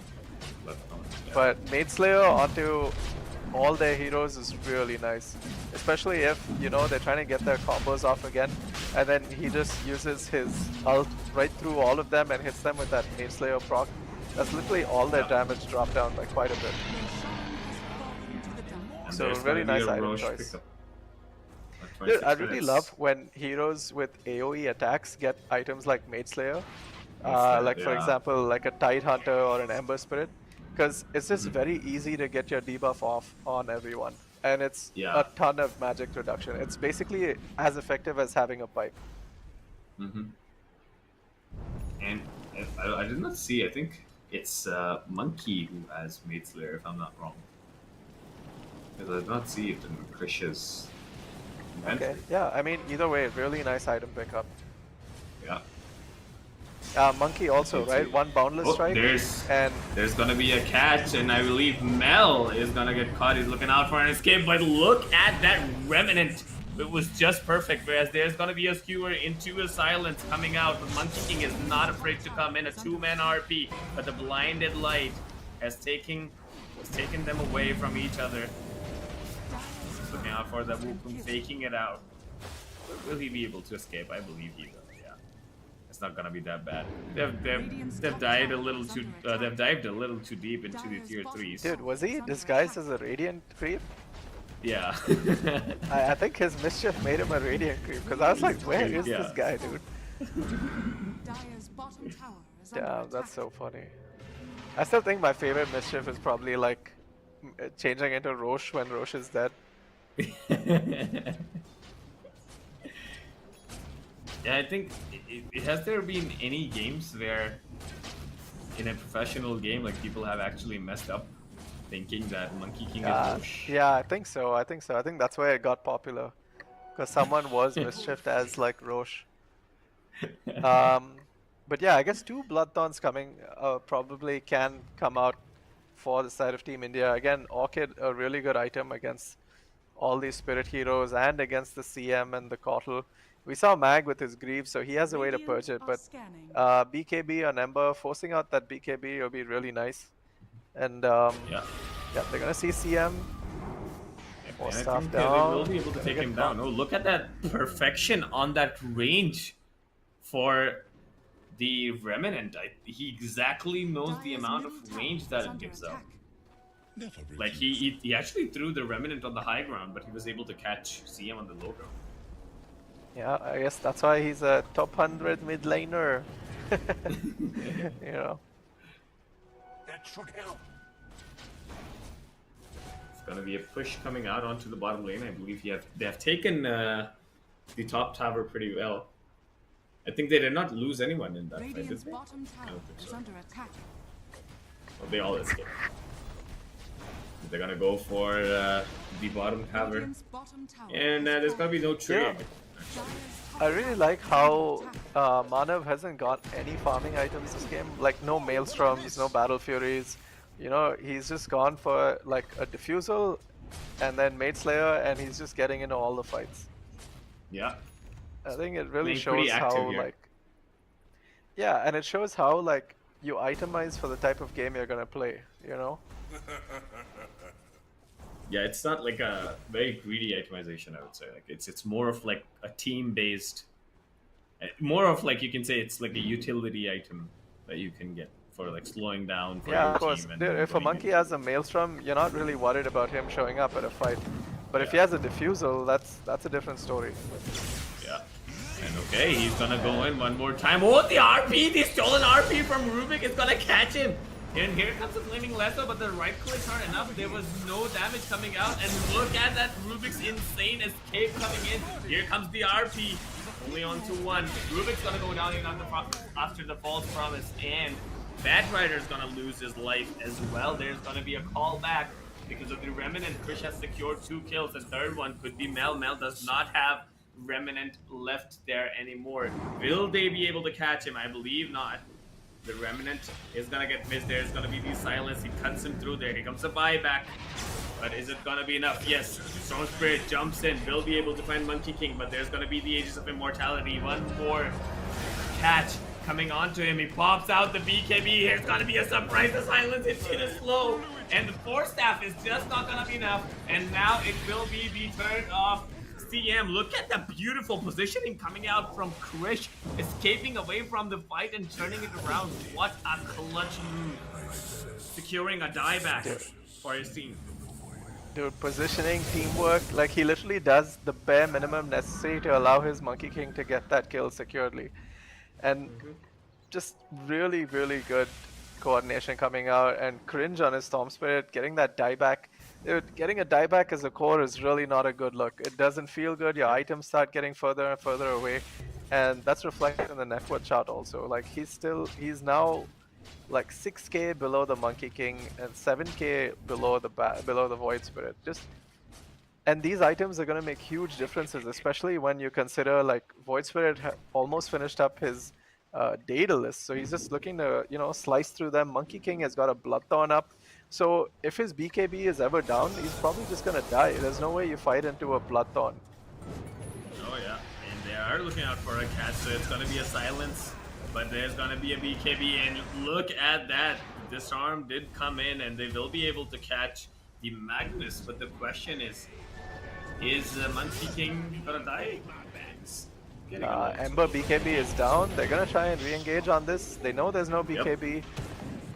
But Maid Slayer onto all their heroes is really nice. Especially if, you know, they're trying to get their combos off again. And then he just uses his ult right through all of them and hits them with that Maid Slayer proc. That's literally all their damage dropped down by quite a bit. So really nice item choice. Dude, I really love when heroes with AoE attacks get items like Maid Slayer. Like for example, like a Tide Hunter or an Ember Spirit. Because it's just very easy to get your debuff off on everyone. And it's a ton of magic reduction. It's basically as effective as having a pipe. And I did not see, I think it's Monkey who has Maid Slayer, if I'm not wrong. Because I did not see it in Krish's. Okay, yeah, I mean, either way, really nice item pickup. Yeah. Monkey also, right? One Boundless Strike. There's gonna be a catch, and I believe Mel is gonna get caught. He's looking out for an escape, but look at that Remnant. It was just perfect, whereas there's gonna be a skewer into a silence coming out, but Monkey King is not afraid to come in, a 2-man RP, but the blinded light has taken them away from each other. Looking out for the Wukong, faking it out. Will he be able to escape? I believe he will. Yeah, it's not gonna be that bad. They've dived a little too. They've dived a little too deep into the tier 3s. Dude, was he disguised as a Radiant creep? Yeah. I think his mischief made him a Radiant creep. Because I was like, where is this guy, dude? Damn, that's so funny. I still think my favorite mischief is probably like changing into Roche when Roche is dead. Yeah, I think has there been any games where in a professional game like people have actually messed up thinking that Monkey King is Roche? Yeah, I think so. I think that's why it got popular, because someone was mischieved as like Roche. But yeah, I guess 2 Blood Dawns coming probably can come out for the side of Team India. Again, Orchid, a really good item against all these spirit heroes and against the CM and the Kotl. We saw Mag with his Greaves, so he has a way to purge it, but BKB on Ember, forcing out that BKB will be really nice. And yeah, they're gonna see CM. More stuff down. They will be able to take him down. Oh, look at that perfection on that range for the Remnant. He exactly knows the amount of range that it gives out. Like he actually threw the Remnant on the high ground, but he was able to catch CM on the low ground. Yeah, I guess that's why he's a top 100 mid laner. You know. That should help. It's gonna be a push coming out onto the bottom lane. I believe they have taken the top tower pretty well. I think they did not lose anyone in that fight, did they? Bottom tower is under attack. Well, they all escaped. They're gonna go for the bottom tower, and there's gonna be no trade. I really like how Manav hasn't got any farming items this game, like no Maelstroms, no Battle Furies. You know, he's just gone for like a Diffusal and then Maid Slayer, and he's just getting into all the fights. Yeah. I think it really shows how like, yeah, and it shows how like you itemize for the type of game you're gonna play, you know? Yeah, it's not like a very greedy itemization, I would say. Like it's more of like a team-based, more of like you can say it's like a utility item that you can get for like slowing down for your of course. team. Dude, if a monkey has a Maelstrom, you're not really worried about him showing up at a fight. But if he has a Diffusal, that's a different story. Yeah. And okay, he's gonna go in one more time. Oh, the RP! The stolen RP from Rubik is gonna catch him! And here comes the Flaming Lasso, but the right clicks aren't enough. There was no damage coming out. And look at that Rubik's insane escape coming in. Here comes the RP. Only on to 1. Rubik's gonna go down after the false promise. And Bad Rider's gonna lose his life as well. There's gonna be a call back because of the Remnant. Krish has secured 2 kills. The third one could be Mel. Mel does not have Remnant left there anymore. Will they be able to catch him? I believe not. The Remnant is gonna get missed. There's gonna be the silence. He cuts him through there. Here comes a buyback. But is it gonna be enough? Yes. Storm Spirit jumps in. Will be able to find Monkey King, but there's gonna be the Aegis of Immortality. One more catch coming onto him. He pops out the BKB. Here's gonna be a surprise. The silence hits it is slow. And the Force Staff is just not gonna be enough. And now it will be the turn of CM. Look at the beautiful positioning coming out from Krish, escaping away from the fight and turning it around. What a clutch move. Securing a dieback for his team. Dude, positioning, teamwork, like he literally does the bare minimum necessary to allow his Monkey King to get that kill securely. And just really, really good coordination coming out, and cringe on his Storm Spirit, getting that dieback. Dude, getting a dieback as a core is really not a good look. It doesn't feel good. Your items start getting further and further away, and that's reflected in the net worth chart also. Like he's now like 6k below the Monkey King and 7k below the Void Spirit. And these items are going to make huge differences, especially when you consider like Void Spirit almost finished up his data list, so he's just looking to, you know, slice through them. Monkey King has got a Bloodthorn up, so if his BKB is ever down, he's probably just gonna die. There's no way you fight into a Bloodthorn. Oh yeah, and they are looking out for a catch, so it's gonna be a silence, but there's gonna be a BKB, and look at that. Disarm did come in, and they will be able to catch the Magnus, but the question is Monkey King gonna die? Ember BKB is down. They're gonna try and re-engage on this. They know there's no BKB.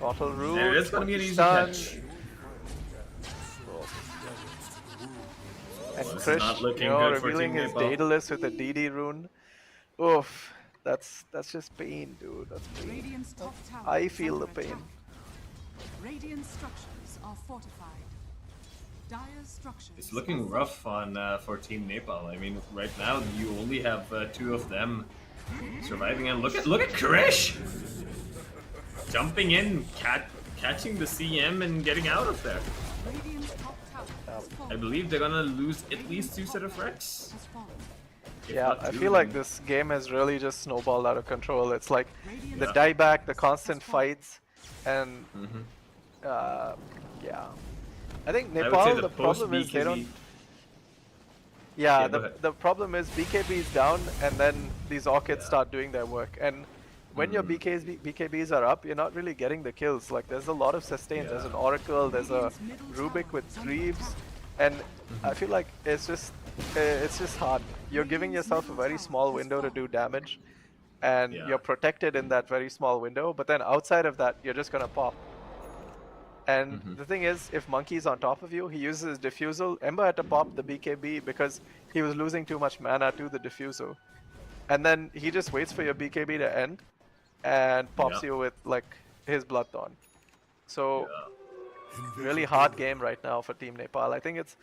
Bottle Root. There is gonna be an easy catch. And Well, Krish, you know, revealing his Daedalus with a DD rune. Oof, that's just pain, dude. That's pain. Radiant's top tower I is feel under the pain. attack. Radiant structures are fortified. Dire's structures. It's looking rough on for Team Nepal. I mean, right now you only have two of them surviving, and look at Krish jumping in, catching the CM and getting out of there. Radiant's top tower has fallen. I believe they're gonna lose at least 2 set of wrecks. Has fallen. Yeah, I feel like this game has really just snowballed out of control. It's like the dieback, the constant fights, and yeah. I think Nepal, the problem is they don't... Yeah, the problem is BKB is down, and then these Orchids start doing their work. And when your BKBs are up, you're not really getting the kills. Like, there's a lot of sustains. There's an Oracle, there's a Rubik with Greaves, and I feel like it's just hard. You're giving yourself a very small window to do damage, and you're protected in that very small window, but then outside of that, you're just gonna pop. And the thing is, if Monkey's on top of you, he uses his Diffusal. Ember had to pop the BKB because he was losing too much mana to the Diffusal. And then he just waits for your BKB to end and pops you with like his Bloodthorn. So really hard game right now for Team Nepal. I think it's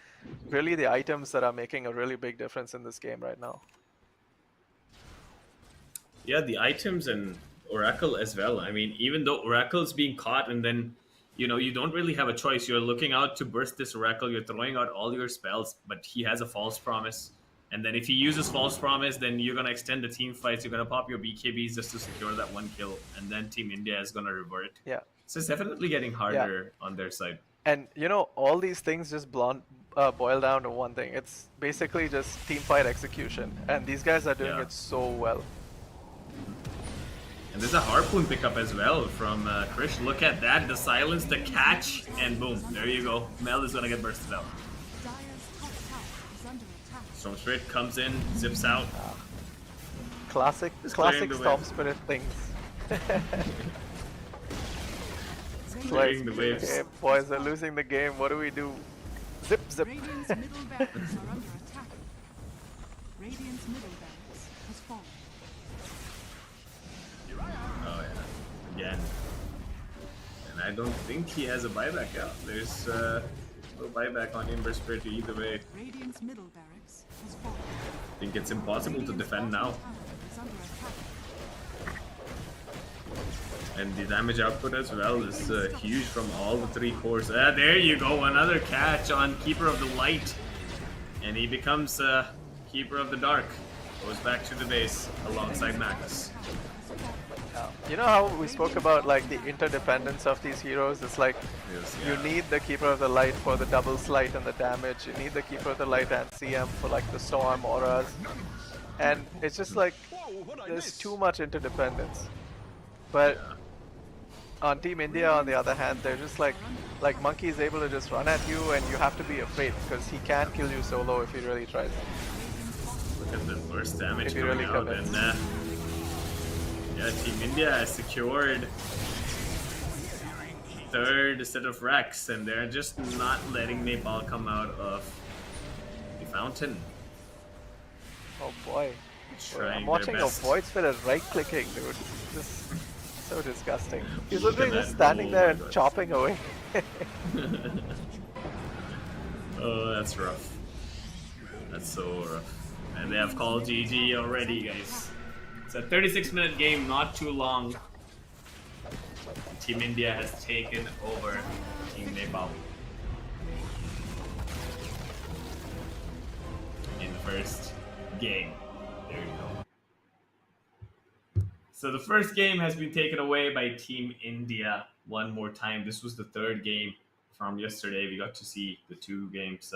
really the items that are making a really big difference in this game right now. Yeah, the items and Oracle as well. I mean, even though Oracle's being caught, and then you know, you don't really have a choice. You're looking out to burst this Oracle. You're throwing out all your spells, but he has a False Promise. And then if he uses False Promise, then you're going to extend the team fights. You're going to pop your BKBs just to secure that one kill. And then Team India is going to revert. Yeah. So it's definitely getting harder on their side. And, you know, all these things just boil down to one thing. It's basically just team fight execution. And these guys are doing it so well. And there's a Harpoon pickup as well from Krish. Look at that, the silence, the catch, and boom, there you go. Mel is gonna get bursted out. Dire's top tower is under attack. Storm Spirit comes in, zips out. Classic Storm Spirit things. Clearing the waves. Okay, boys are losing the game. What do we do? Zip, zip. Radiant's middle barracks are under attack. Radiant's middle barracks has fallen. Oh yeah, again. And I don't think he has a buyback out. There's no buyback on Ember Spirit either way. Radiant's middle barracks has fallen. I think it's impossible to defend now. Is under attack. And the damage output as well is huge from all the 3 cores. There you go, another catch on Keeper of the Light. And he becomes Keeper of the Dark goes back to the base alongside Magnus. You know how we spoke about like the interdependence of these heroes? It's like Yes, you yeah. need the Keeper of the Light for the double slight and the damage. You need the Keeper of the Light and CM for like the storm auras. And it's just like there's too much interdependence. But on Team India, on the other hand, they're just like Monkey is able to just run at you and you have to be afraid because he can kill you solo if he really tries. Look at the burst damage If he coming really out, commits. and yeah, Team India has secured third set of wrecks, and they're just not letting Nepal come out of the fountain. Oh boy. Trying I'm their watching a best. void spitter right clicking, dude. Just so disgusting. He's Look at literally just that. standing Oh there my and God. chopping away. Oh, that's rough. That's so rough. And they have called GG already, guys. It's a 36-minute game, not too long. Team India has taken over Team Nepal in the first game. There you go. So the first game has been taken away by Team India one more time. This was the third game from yesterday. We got to see the two games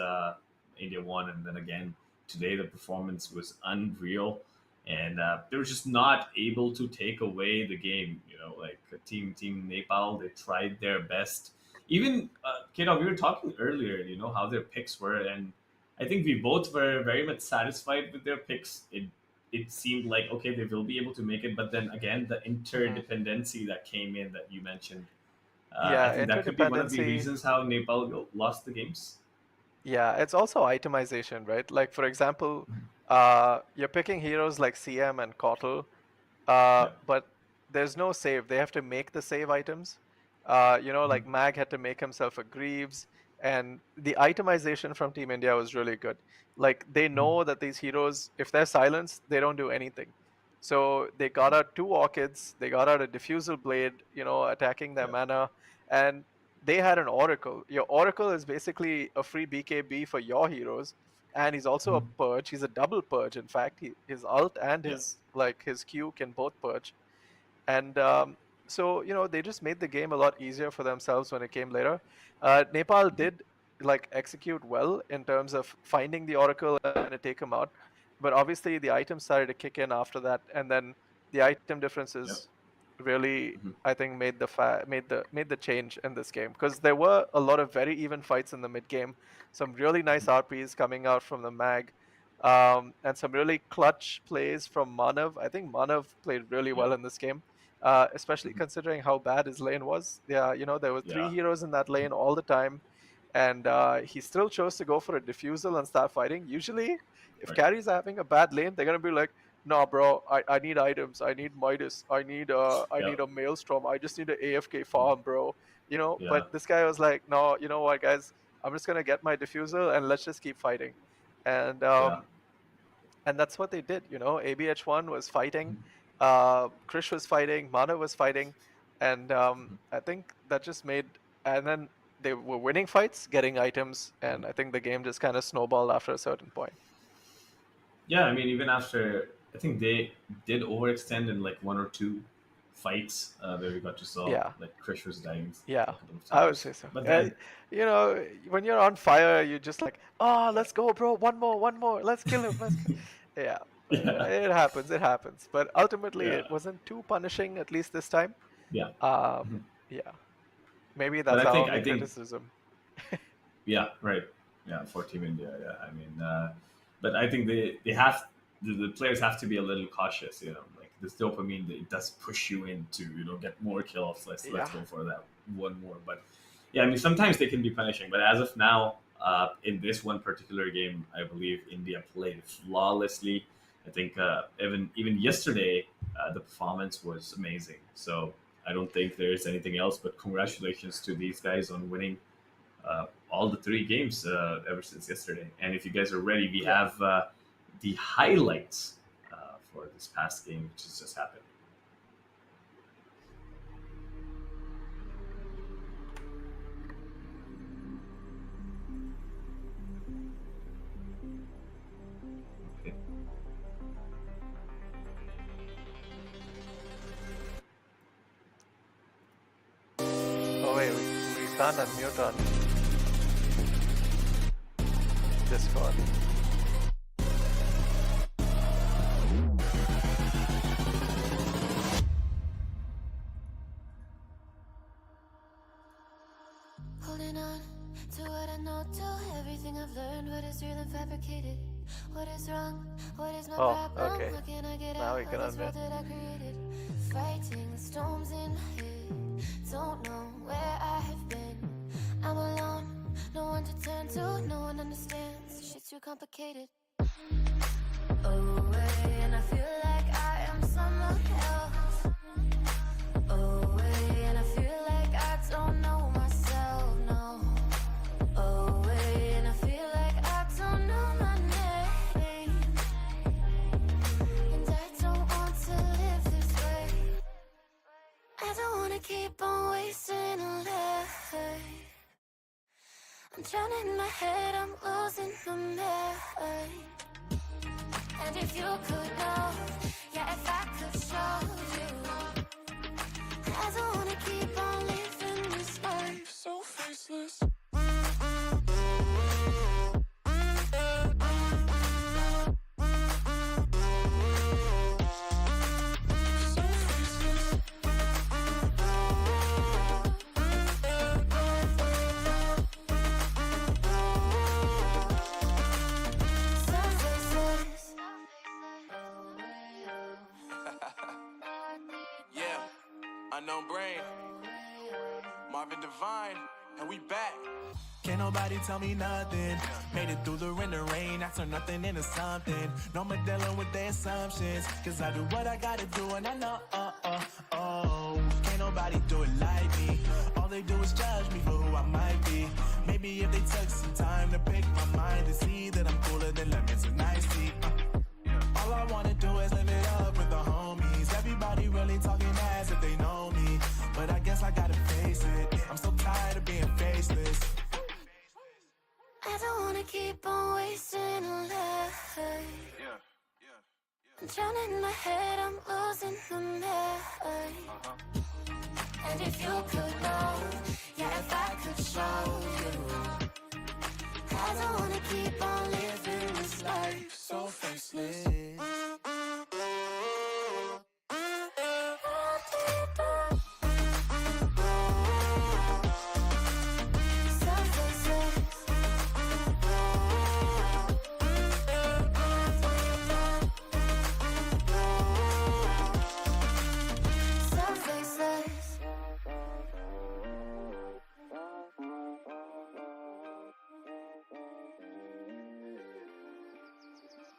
India won, and then again today. The performance was unreal, and they were just not able to take away the game. You know, like Team Nepal, they tried their best. Even Kiddo, we were talking earlier. You know how their picks were, and I think we both were very much satisfied with their picks. It seemed like okay, they will be able to make it, but then again, the interdependency that came in that you mentioned. I Yeah, think that could be one of the interdependency. reasons how Nepal lost the games. Yeah, it's also itemization, right? Like for example, you're picking heroes like CM and KaEL, Yeah. but there's no save. They have to make the save items. You know, like Mag had to make himself a Greaves, and the itemization from Team India was really good. Like they know that these heroes, if they're silenced, they don't do anything. So they got out two Orchids, they got out a Diffusal Blade, you know, attacking their Yeah. mana, and they had an Oracle. Your Oracle is basically a free BKB for your heroes, and he's also a purge. He's a double purge, in fact. His ult and Yeah. his Q can both purge, and so you know they just made the game a lot easier for themselves when it came later. Nepal did like execute well in terms of finding the Oracle and take him out, but obviously the items started to kick in after that, and then the item Yep. differences really I think made the change in this game because there were a lot of very even fights in the mid game, some really nice RPs coming out from the Mag, and some really clutch plays from Manav. I think Manav played really Yep. well in this game, especially considering how bad his lane was. Yeah, you know there were three Yeah. heroes in that lane all the time, and he still chose to go for a diffusal and start fighting. Usually, if Right. carries are having a bad lane, they're gonna be like, "No, bro, I need items. I need Midas. I need Yep. a Maelstrom. I just need a AFK farm, bro." You know, Yeah. but this guy was like, "No, you know what, guys? I'm just gonna get my diffusal and let's just keep fighting." And Yeah. that's what they did. You know, ABH1 was fighting, Krish was fighting, Mana was fighting, and I think that just made. And then they were winning fights, getting items, and I think the game just kind of snowballed after a certain point. Yeah. I mean, even after I think they did overextend in like one or two fights where we got to saw Yeah, like Krish was dying yeah, a couple of I would times. say so. But then You know, when you're on fire, you're just like, oh, let's go, bro, one more, let's kill him, let's. Yeah, but yeah. it happens, it happens. But ultimately, Yeah. it wasn't too punishing, at least this time. Yeah. Yeah. Maybe But that's I our think only criticism. yeah, right. Yeah, for Team India. Yeah, I mean, but I think they have the players have to be a little cautious. You know, like this dopamine, it does push you into get more kills. Let's Yeah. go for that one more. But yeah, I mean, sometimes they can be punishing. But as of now, in this one particular game, I believe India played flawlessly. I think even yesterday, the performance was amazing. So I don't think there's anything else. But congratulations to these guys on winning all the three games ever since yesterday. And if you guys are ready, we Yeah. have the highlights for this past game, which has just happened. Okay. can't unmute on Discord. Holding on to what I know, to everything I've learned, what is real and fabricated, what is wrong, what is my problem, okay. how can I get Now out we can of this world unmute. that I created, fighting the storms in my head, don't know where I have been, I'm alone, no one to turn to, no one understands, shit's too complicated. Away, and I feel like I am someone else. Away, and I feel like I don't know myself, no. Away, and I feel like I don't know my name. And I don't want to live this way. I don't want to keep on wasting a life. I'm drowning in my head, I'm losing my mind. And if you could know, yeah, if I could show you, I don't wanna keep on living this life so faceless. Unknown Brain, Marvin Devine, and we back. Can't nobody tell me nothing. Made it through the rain and rain. I turn nothing into something. No more dealing with their assumptions. Cause I do what I gotta do and I know, can't nobody do it like me. All they do is judge me for who I might be. Maybe if they took some time to pick my mind to see that I'm cooler than lemons and iced tea. All I wanna do is live it up with the homies. Everybody really talking as if they know me. But I guess I gotta face it. I'm so tired of being faceless. I don't wanna keep on wasting a life. I'm drowning in my head, I'm losing my mind. And if you could know, yeah, if I could show you, I don't wanna keep on living this life so faceless.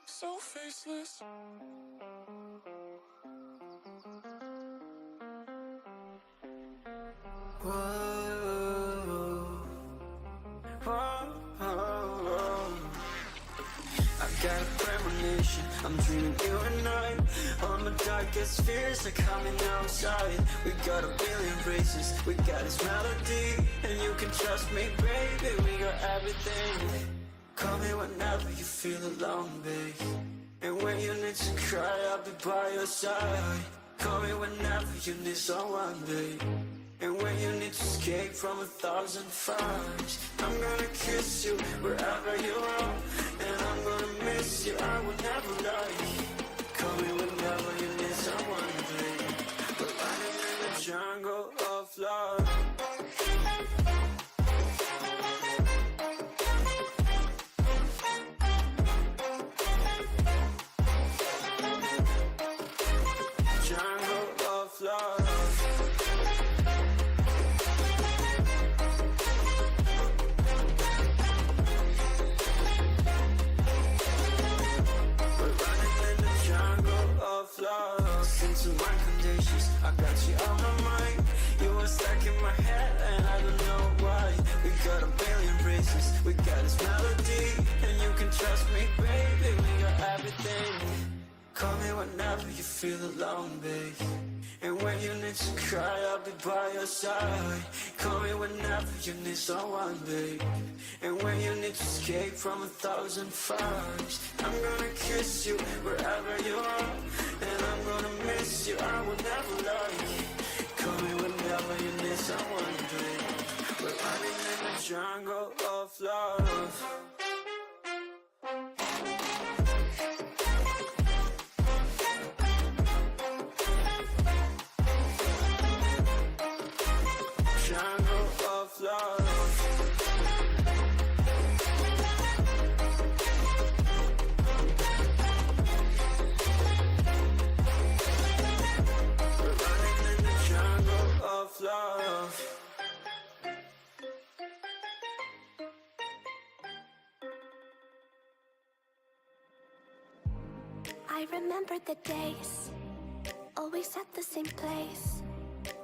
So faceless. I got a premonition, I'm dreaming you and I. All my darkest fears are coming outside. We got a billion races, we got this melody. And you can trust me, baby, we got everything. Call me whenever you feel alone, babe. And when you need to cry, I'll be by your side. Call me whenever you need someone, babe. And when you need to escape from 1,000 fires, I'm gonna kiss you wherever you are. And I'm gonna miss you, I will never lie. Call me whenever you need someone, babe. We're running in the jungle of love. Listen to my conditions, I got you on my mind. You are stuck in my head and I don't know why. We got a billion races, we got this melody. And you can trust me, baby, we got everything. Call me whenever you feel alone, babe. And when you need to cry, I'll be by your side. Call me whenever you need someone, babe. And when you need to escape from 1,000 fires, I'm gonna kiss you wherever you are. And I'm gonna miss you, I will never lie. Call me whenever you need someone, babe. We're I remember the days, always at the same place,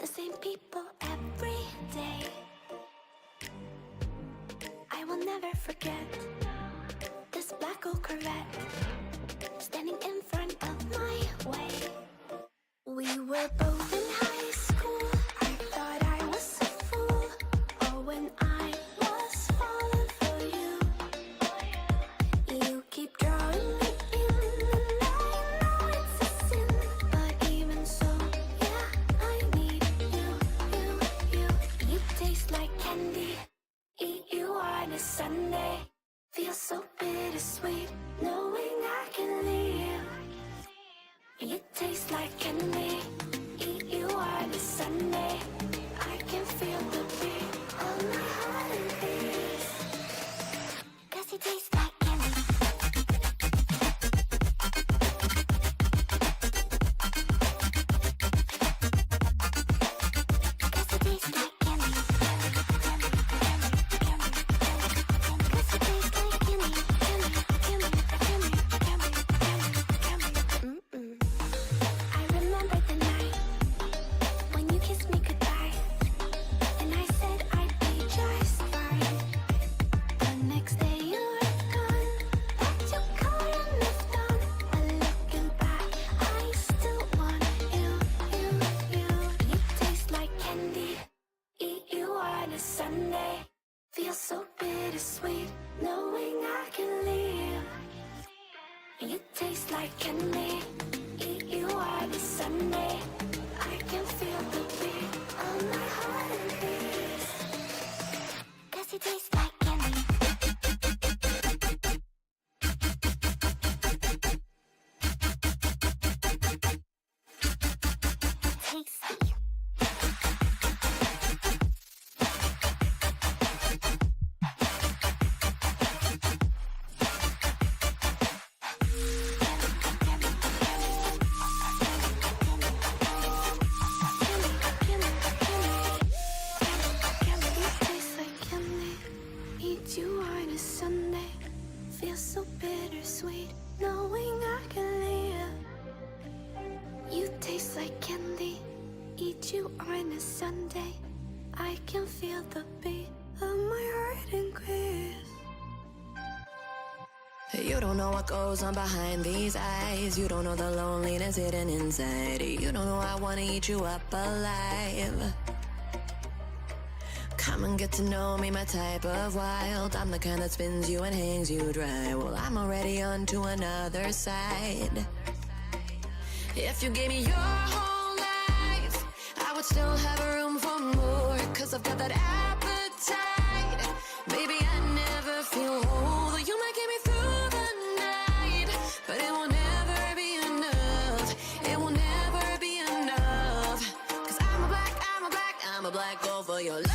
the same people every day. I will never forget this black old Corvette standing in front of my way. We were both in high school. I thought I was a fool. Oh, when I was falling for you. You keep drawing me in, and I know it's a sin. But even so, yeah, I need you. You taste like candy. Eat you on a Sunday. Feel so bittersweet, knowing I can leave. You taste like candy. Eat you on a Sunday. I can feel the beat on my heart and beats. 'Cause you taste like candy. I remember the night when you kissed me goodbye, and I said I'd be just fine. The next day you were gone, but you couldn't have done. But looking back, I still want you. You taste like candy. Eat you on a Sunday. Feel so bittersweet, knowing I can leave. You taste like candy. Eat you on a Sunday. I can feel the beat on my heart and beats. 'Cause you taste like candy. Tasty. Eat you on a Sunday. Feel so bittersweet, knowing I can live. You taste like candy. Eat you on a Sunday. I can feel the beat of my heart increase. You don't know what goes on behind these eyes. You don't know the loneliness hidden inside. You don't know I wanna eat you up alive. Come and get to know me, my type of wild. I'm the kind that spins you and hangs you dry. Well, I'm already on to another side. If you gave me your whole life, I would still have room for more. 'Cause I've got that appetite. Baby, I never feel whole. You might get me through the night, but it will never be enough. It will never be enough. 'Cause I'm a black gold for your love.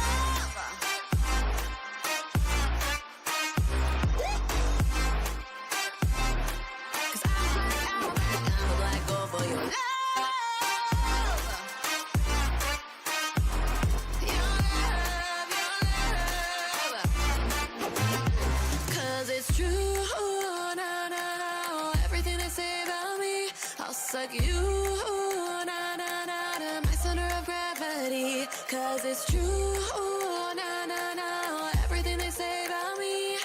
Like you, na na na na, my center of gravity. 'Cause it's true, na na na, everything they say about me.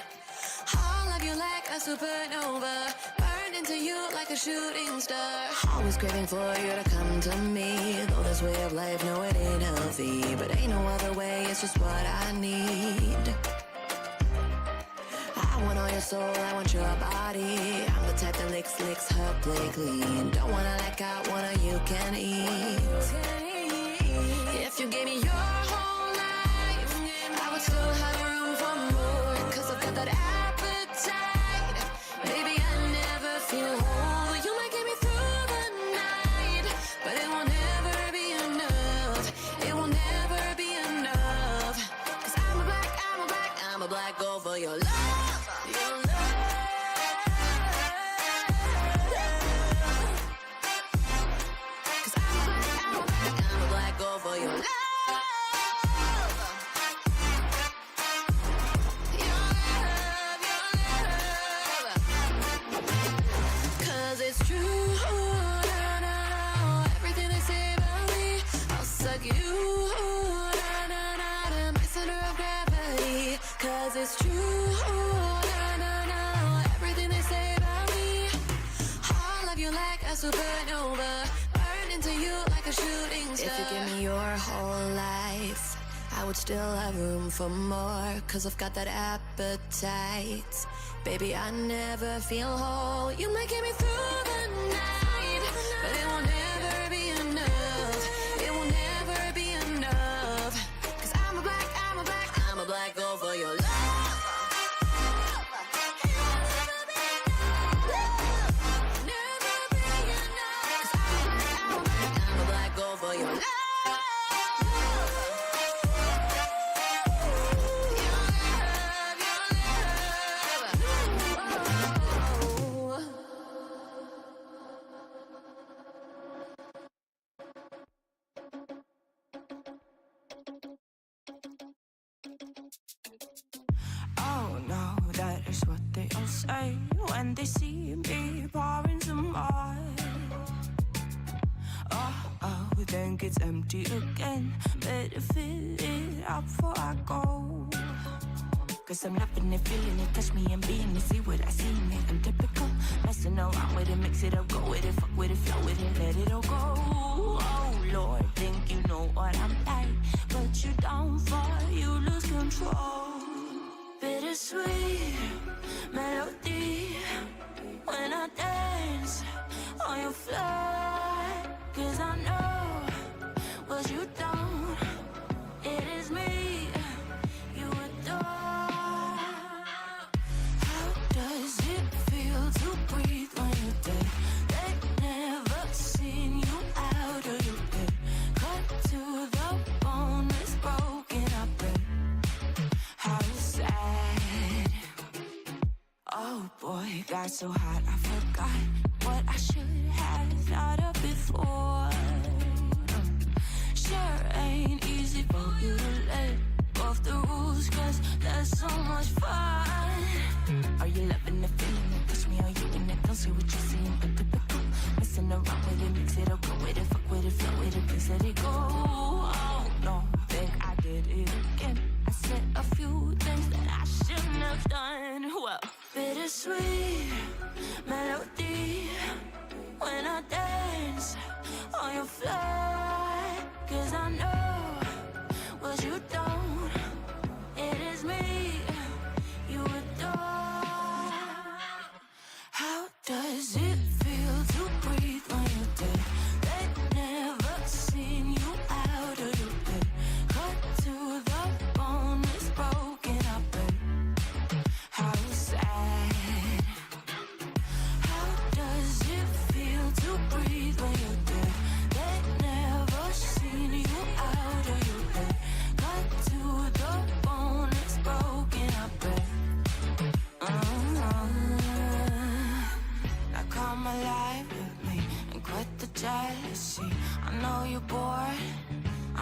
All of you like a supernova, burned into you like a shooting star. Always craving for you to come to me. Though this way of life, no, it ain't healthy, but ain't no other way. It's just what I need. I want all your soul, I want your body. I'm the type that licks her play clean. Don't wanna let out one of you can eat. If you gave me your whole life, I would still have room for more. 'Cause I've got that appetite. Baby, I never feel whole. You might get me through the night, but it will never be enough. It will never be enough. 'Cause I'm a black gold for your love. For your love. supernova, burn into you like a shooting star. If you give me your whole life, I would still have room for more, 'cause I've got that appetite. Baby, I never feel whole. You might get me through the night, but it will never be enough. It will never be enough. 'Cause I'm a black girl for your love. Never be enough. 'Cause I'm a black girl for your love. Oh no, that is what they all say when they see me pouring some wine. Oh, then gets empty again. Better fill it up before I go. 'Cause I'm loving it, feeling it, touch me and being it. See what I see in it, I'm typical. Messing around with it, mix it up, go with it, fuck with it, flow with it, let it all go. Oh Lord, think you know what I'm like, but you don't fall, you lose control. Bittersweet melody when I dance on your floor. 'Cause I know what you don't, it is me you adore. How does it feel to breathe when you're dead? They've never seen you out of your bed. Cut to the bone, it's broken up, but how sad. Oh boy, got so hot I forgot what I should have thought of before. Sure ain't easy for you to let go of the rules, 'cause there's so much fun. Are you loving the feeling it? Touch me, are you in it? Don't see what you're seeing, but typical. Messing around with it, mix it up, go with it, fuck with it, flow with it, please let it go. Oh no, think I did it again. I said a few things that I shouldn't have done. Well, bittersweet melody when I dance on your floor. 'Cause I know what you don't, it is me you adore. How does it feel to breathe when you're dead? They've never seen you out of your bed. Cut to the bone, it's broken up, but how sad. How does it feel to breathe when you're dead? They've never seen you out of your bed. Cut to the bone, it's broken up, but now come alive with me and quit the jealousy. I know you're bored,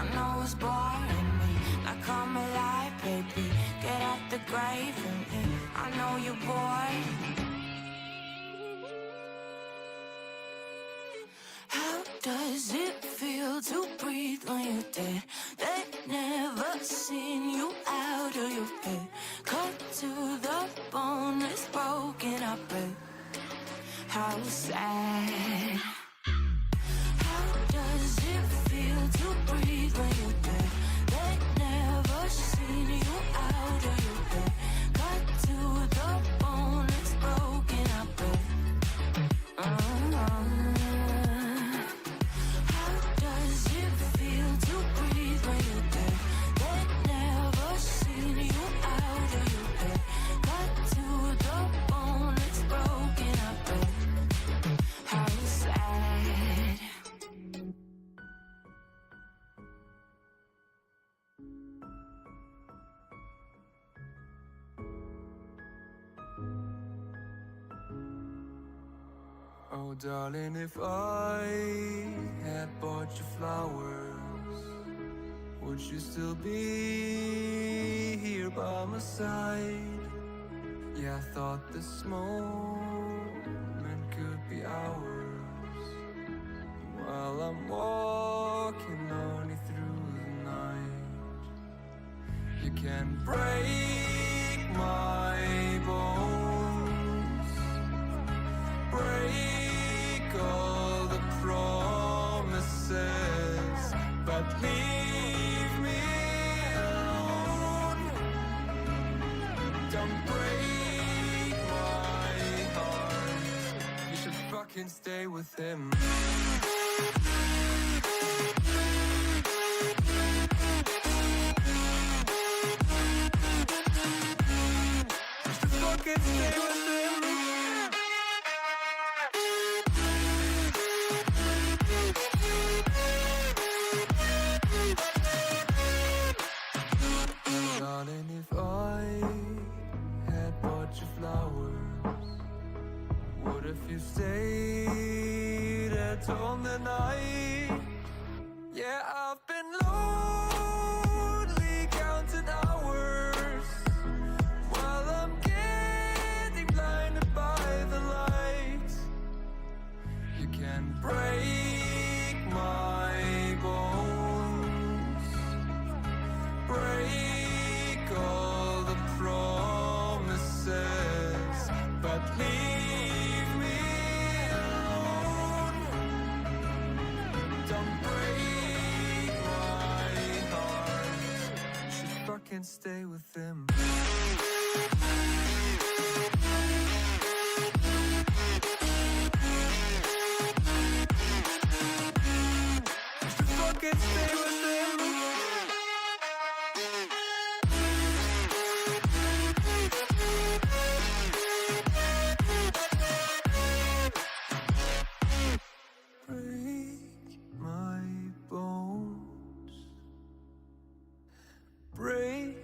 I know it's boring me. Now come alive, baby, get out the grave with me. I know you're bored. How does it feel to breathe when you're dead? They've never seen you out of your bed. Cut to the bone, it's broken up, but how sad. How does it feel to breathe when you're dead? They've never seen you out of your bed. Cut to the bone, it's broken up, but how does it feel to breathe when you're dead? They've never seen you out of your bed. Cut to the bone, it's broken up, but how sad. Oh darling, if I had bought you flowers, would you still be here by my side? Yeah, I thought this moment could be ours. While I'm walking lonely through the night, you can break my bones, break all Don't break my heart. You should fucking stay with him. You should fucking stay with him. Darling, if I had bought you flowers, what if you stayed at home tonight? Yeah, I've been lonely counting hours while I'm getting blinded by the lights. You can break my bones, break all the promises, but leave me alone. Don't break my heart. You should fucking stay with him. You should fucking stay with him. Break my bones, break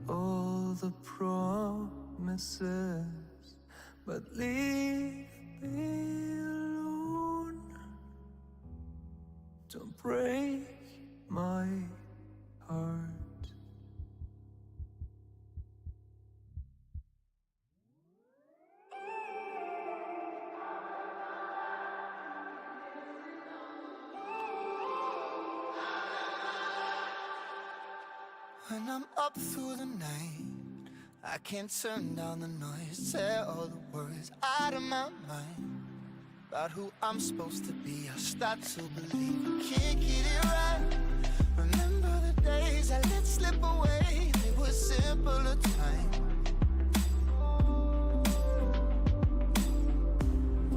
all the promises, but leave me alone. Don't break my heart. When I'm up through the night, I can't turn down the noise, tear all the words out of my mind about who I'm supposed to be. I start to believe I can't get it right. Remember the days I let slip away, they were simpler times.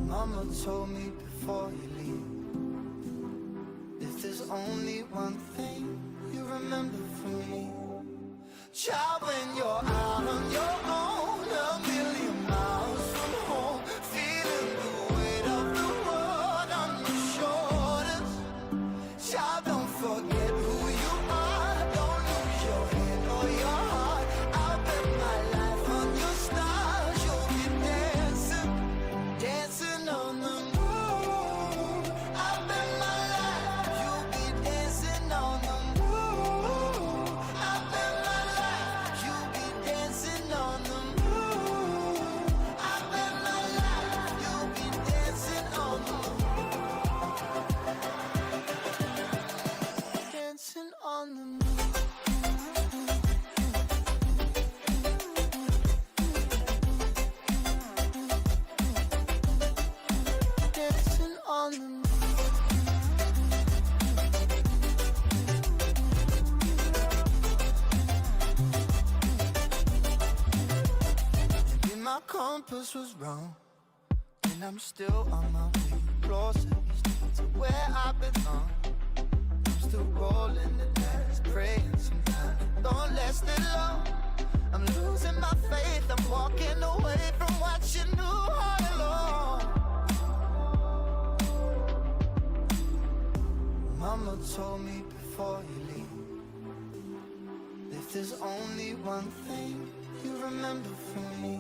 Mama told me before you leave, if there's only one thing you remember from me, child, when you're out on your own, a million miles from home, feeling the weight of the world on your shoulders. Child, don't forget who you are, don't lose your head or your heart. I'll bet my life on your stars, you'll be dancing, dancing on the moon. I'll bet my life, you'll be dancing on the moon. I'll bet my life, you'll be dancing on the moon. I bet my life, you'll be dancing on the moon. Dancing on the moon. Dancing on the moon. Maybe my compass was wrong, and I'm still on my way closer to where I belong. I'm still rolling the dice, praying sometimes it don't last that long. I'm losing my faith, I'm walking away from what you knew all along. Mama told me before you leave, if there's only one thing you remember from me,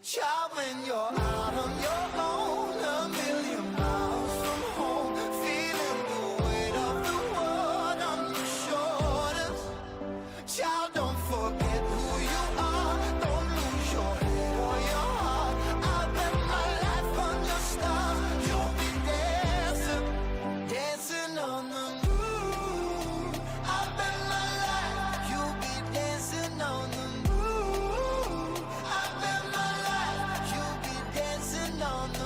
child, when you're out on your own, a million miles from home, feeling the weight of the world on your shoulders. Child, don't forget who you are, don't lose your head or your heart. I'll bet my life on your stars, you'll be dancing, dancing on the moon. I'll bet my life, you'll be dancing on the moon. I bet my life, you'll be dancing on the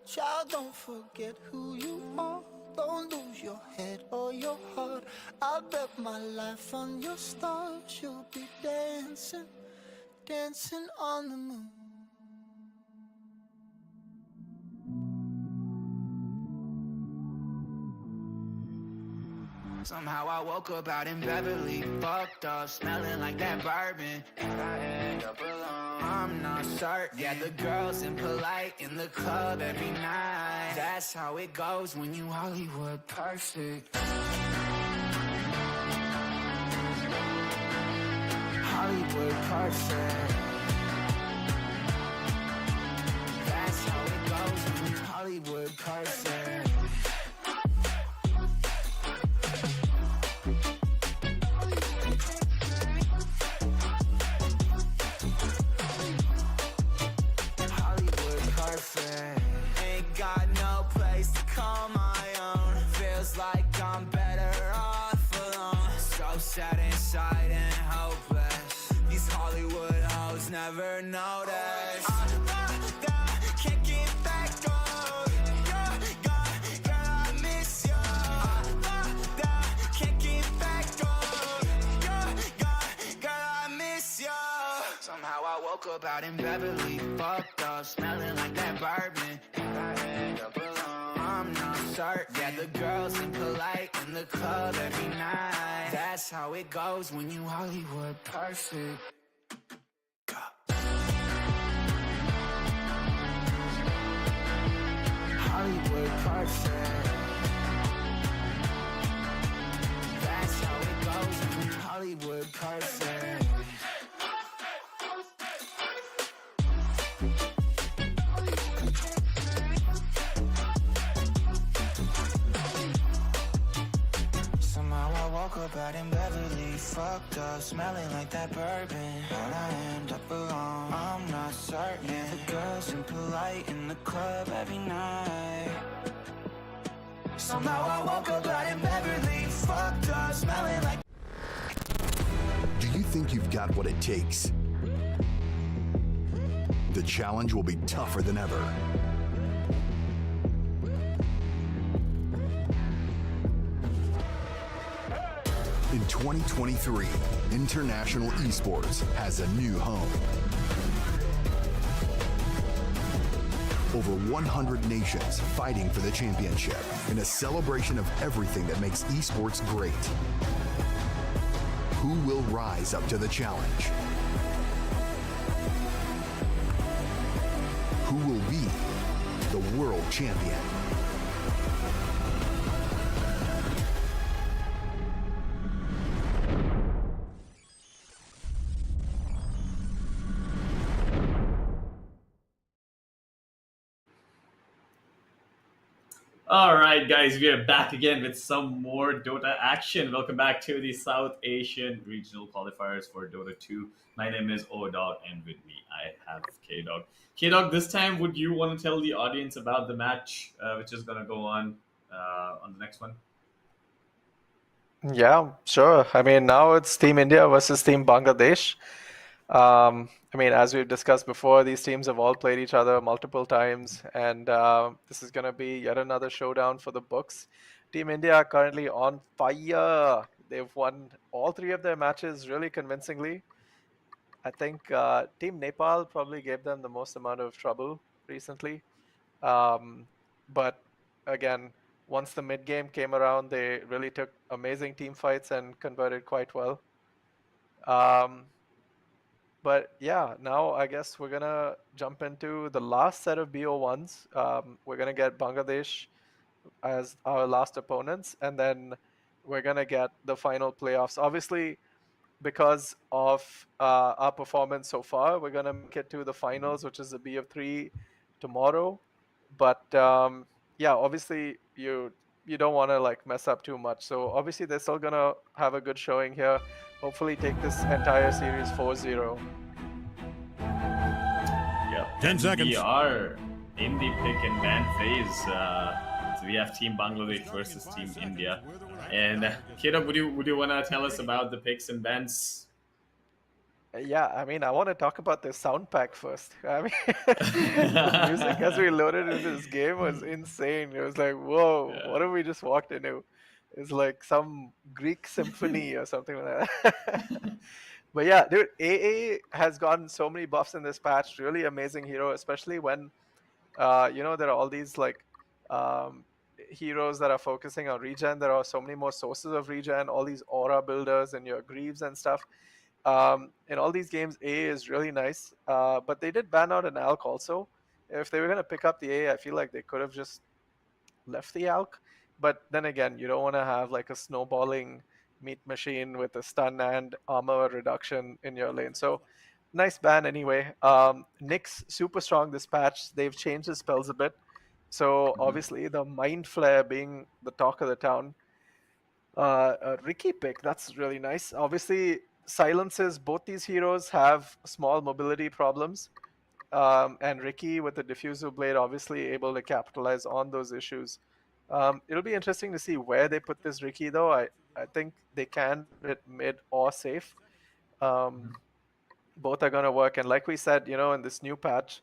Child, don't forget who you are. Don't lose your head or your heart. I bet my life on your stars. You'll be dancing, dancing on the moon. Somehow I woke up out in Beverly, fucked up, smelling like that bourbon. And I end up alone, I'm not certain. Yeah, the girls impolite in the club every night. That's how it goes when you Hollywood perfect. Hollywood perfect. That's how it goes when you Hollywood perfect. Ain't got no place to call my own. Feels like I'm better off alone. So sad inside and hopeless. These Hollywood hoes never notice. Can't get back on. You're gone, girl, I miss you. Can't get back on. You're gone, girl, I miss you. Somehow I woke up out in Beverly, fucked up, smelling like that bourbon. And I end up alone, I'm not certain. Yeah, the girls impolite in the club every night. That's how it goes when you Hollywood perfect. Hollywood perfect. That's how it goes when you Hollywood perfect. Somehow I woke up out in Beverly, fucked up, smelling like that bourbon. How'd I end up alone? I'm not certain. The girls impolite in the club every night. Somehow I woke up out in Beverly, fucked up, smelling like. Do you think you've got what it takes? The challenge will be tougher than ever. In 2023, International Esports has a new home. Over 100 nations fighting for the championship in a celebration of everything that makes esports great. Who will rise up to the challenge? Who will be the world champion? All right, guys, we are back again with some more Dota action. Welcome back to the South Asian Regional Qualifiers for Dota 2. My name is O-Dog, and with me I have K-Dog. K-Dog, this time, would you want to tell the audience about the match which is going to go on the next one? Yeah, sure. I mean, now it's Team India versus Team Bangladesh. I mean, as we've discussed before, these teams have all played each other multiple times, and this is going to be yet another showdown for the books. Team India are currently on fire. They've won all three of their matches really convincingly. I think Team Nepal probably gave them the most amount of trouble recently. But again, once the mid-game came around, they really took amazing team fights and converted quite well. But yeah, now I guess we're going to jump into the last set of BO1s. We're going to get Bangladesh as our last opponents, and then we're going to get the final playoffs. Obviously, because of our performance so far, we're going to make it to the finals, which is the B of 3 tomorrow. But yeah, obviously, you don't want to like mess up too much. So obviously, they're still going to have a good showing here. Hopefully take this entire series 4-0. Yeah. 10 seconds. We are in the pick and ban phase. So we have Team Bangladesh versus Team India. And Kira, would you want to tell us about the picks and bans? Yeah, I mean, I want to talk about the sound pack first. I mean, the music as we loaded into this game was insane. It was like, whoa, what have we just walked into? It's like some Greek symphony or something like that. But yeah, dude, AA has gotten so many buffs in this patch. Really amazing hero, especially when there are all these like um, heroes that are focusing on regen. There are so many more sources of regen, all these aura builders and your greaves and stuff. In all these games, A is really nice, but they did ban out an Alk also. If they were going to pick up the A, I feel like they could have just left the Alk. But then again, you don't want to have like a snowballing meat machine with a stun and armor reduction in your lane. So nice ban anyway. Nyx, super strong this patch. They've changed the spells a bit. So obviously the Mind Flare being the talk of the town. A Ricky pick, that's really nice. Obviously, silences, both these heroes have small mobility problems. And Ricky with the diffuser blade obviously able to capitalize on those issues. It'll be interesting to see where they put this Ricky though. I think they can hit mid or safe. Both are gonna work. And like we said, in this new patch,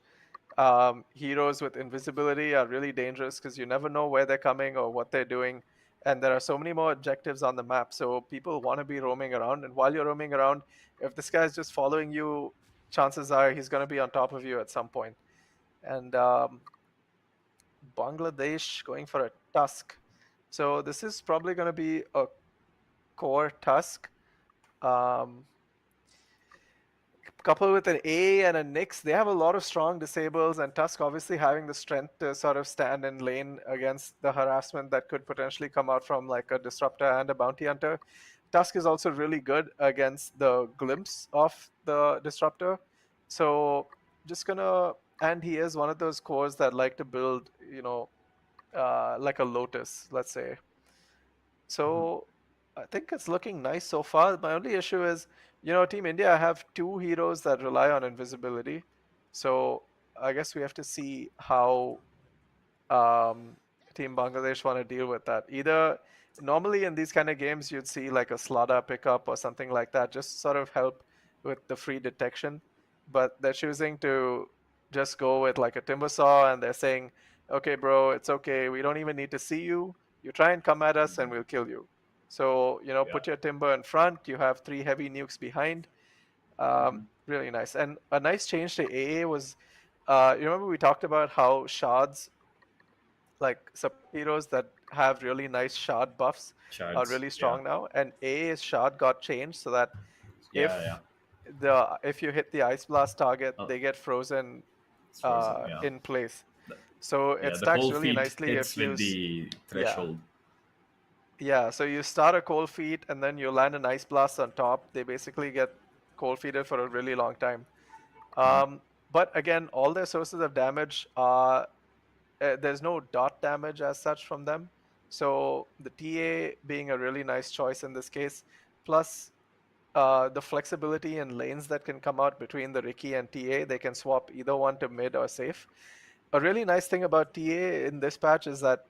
heroes with invisibility are really dangerous because you never know where they're coming or what they're doing. And there are so many more objectives on the map. So people want to be roaming around. And while you're roaming around, if this guy's just following you, chances are he's going to be on top of you at some point. And Bangladesh going for a Tusk. So this is probably going to be a core Tusk. Coupled with an A and a Nyx, they have a lot of strong disables, and Tusk obviously having the strength to sort of stand in lane against the harassment that could potentially come out from like a Disruptor and a Bounty Hunter. Tusk is also really good against the glimpse of the Disruptor. So and he is one of those cores that like to build, like a Lotus, let's say. So I think it's looking nice so far. My only issue is, Team India have two heroes that rely on invisibility. So I guess we have to see how Team Bangladesh want to deal with that. Either normally in these kind of games, you'd see like a Slada pickup or something like that, just sort of help with the free detection. But they're choosing to just go with like a Timbersaw, and they're saying, okay, bro, it's okay. We don't even need to see you. You try and come at us and we'll kill you. So, put your Timber in front. You have 3 heavy nukes behind. Really nice. And a nice change to AA was, you remember we talked about how shards, like support heroes that have really nice shard buffs, are really strong now. And AA's shard got changed so that if you hit the Ice Blast target, they get frozen, in place. So it stacks really nicely if you the threshold. Yeah, so you start a cold feet and then you land an Ice Blast on top. They basically get cold feeted for a really long time. But again, all their sources of damage are there's no dot damage as such from them. So the TA being a really nice choice in this case, plus the flexibility in lanes that can come out between the Ricky and TA, they can swap either one to mid or safe. A really nice thing about TA in this patch is that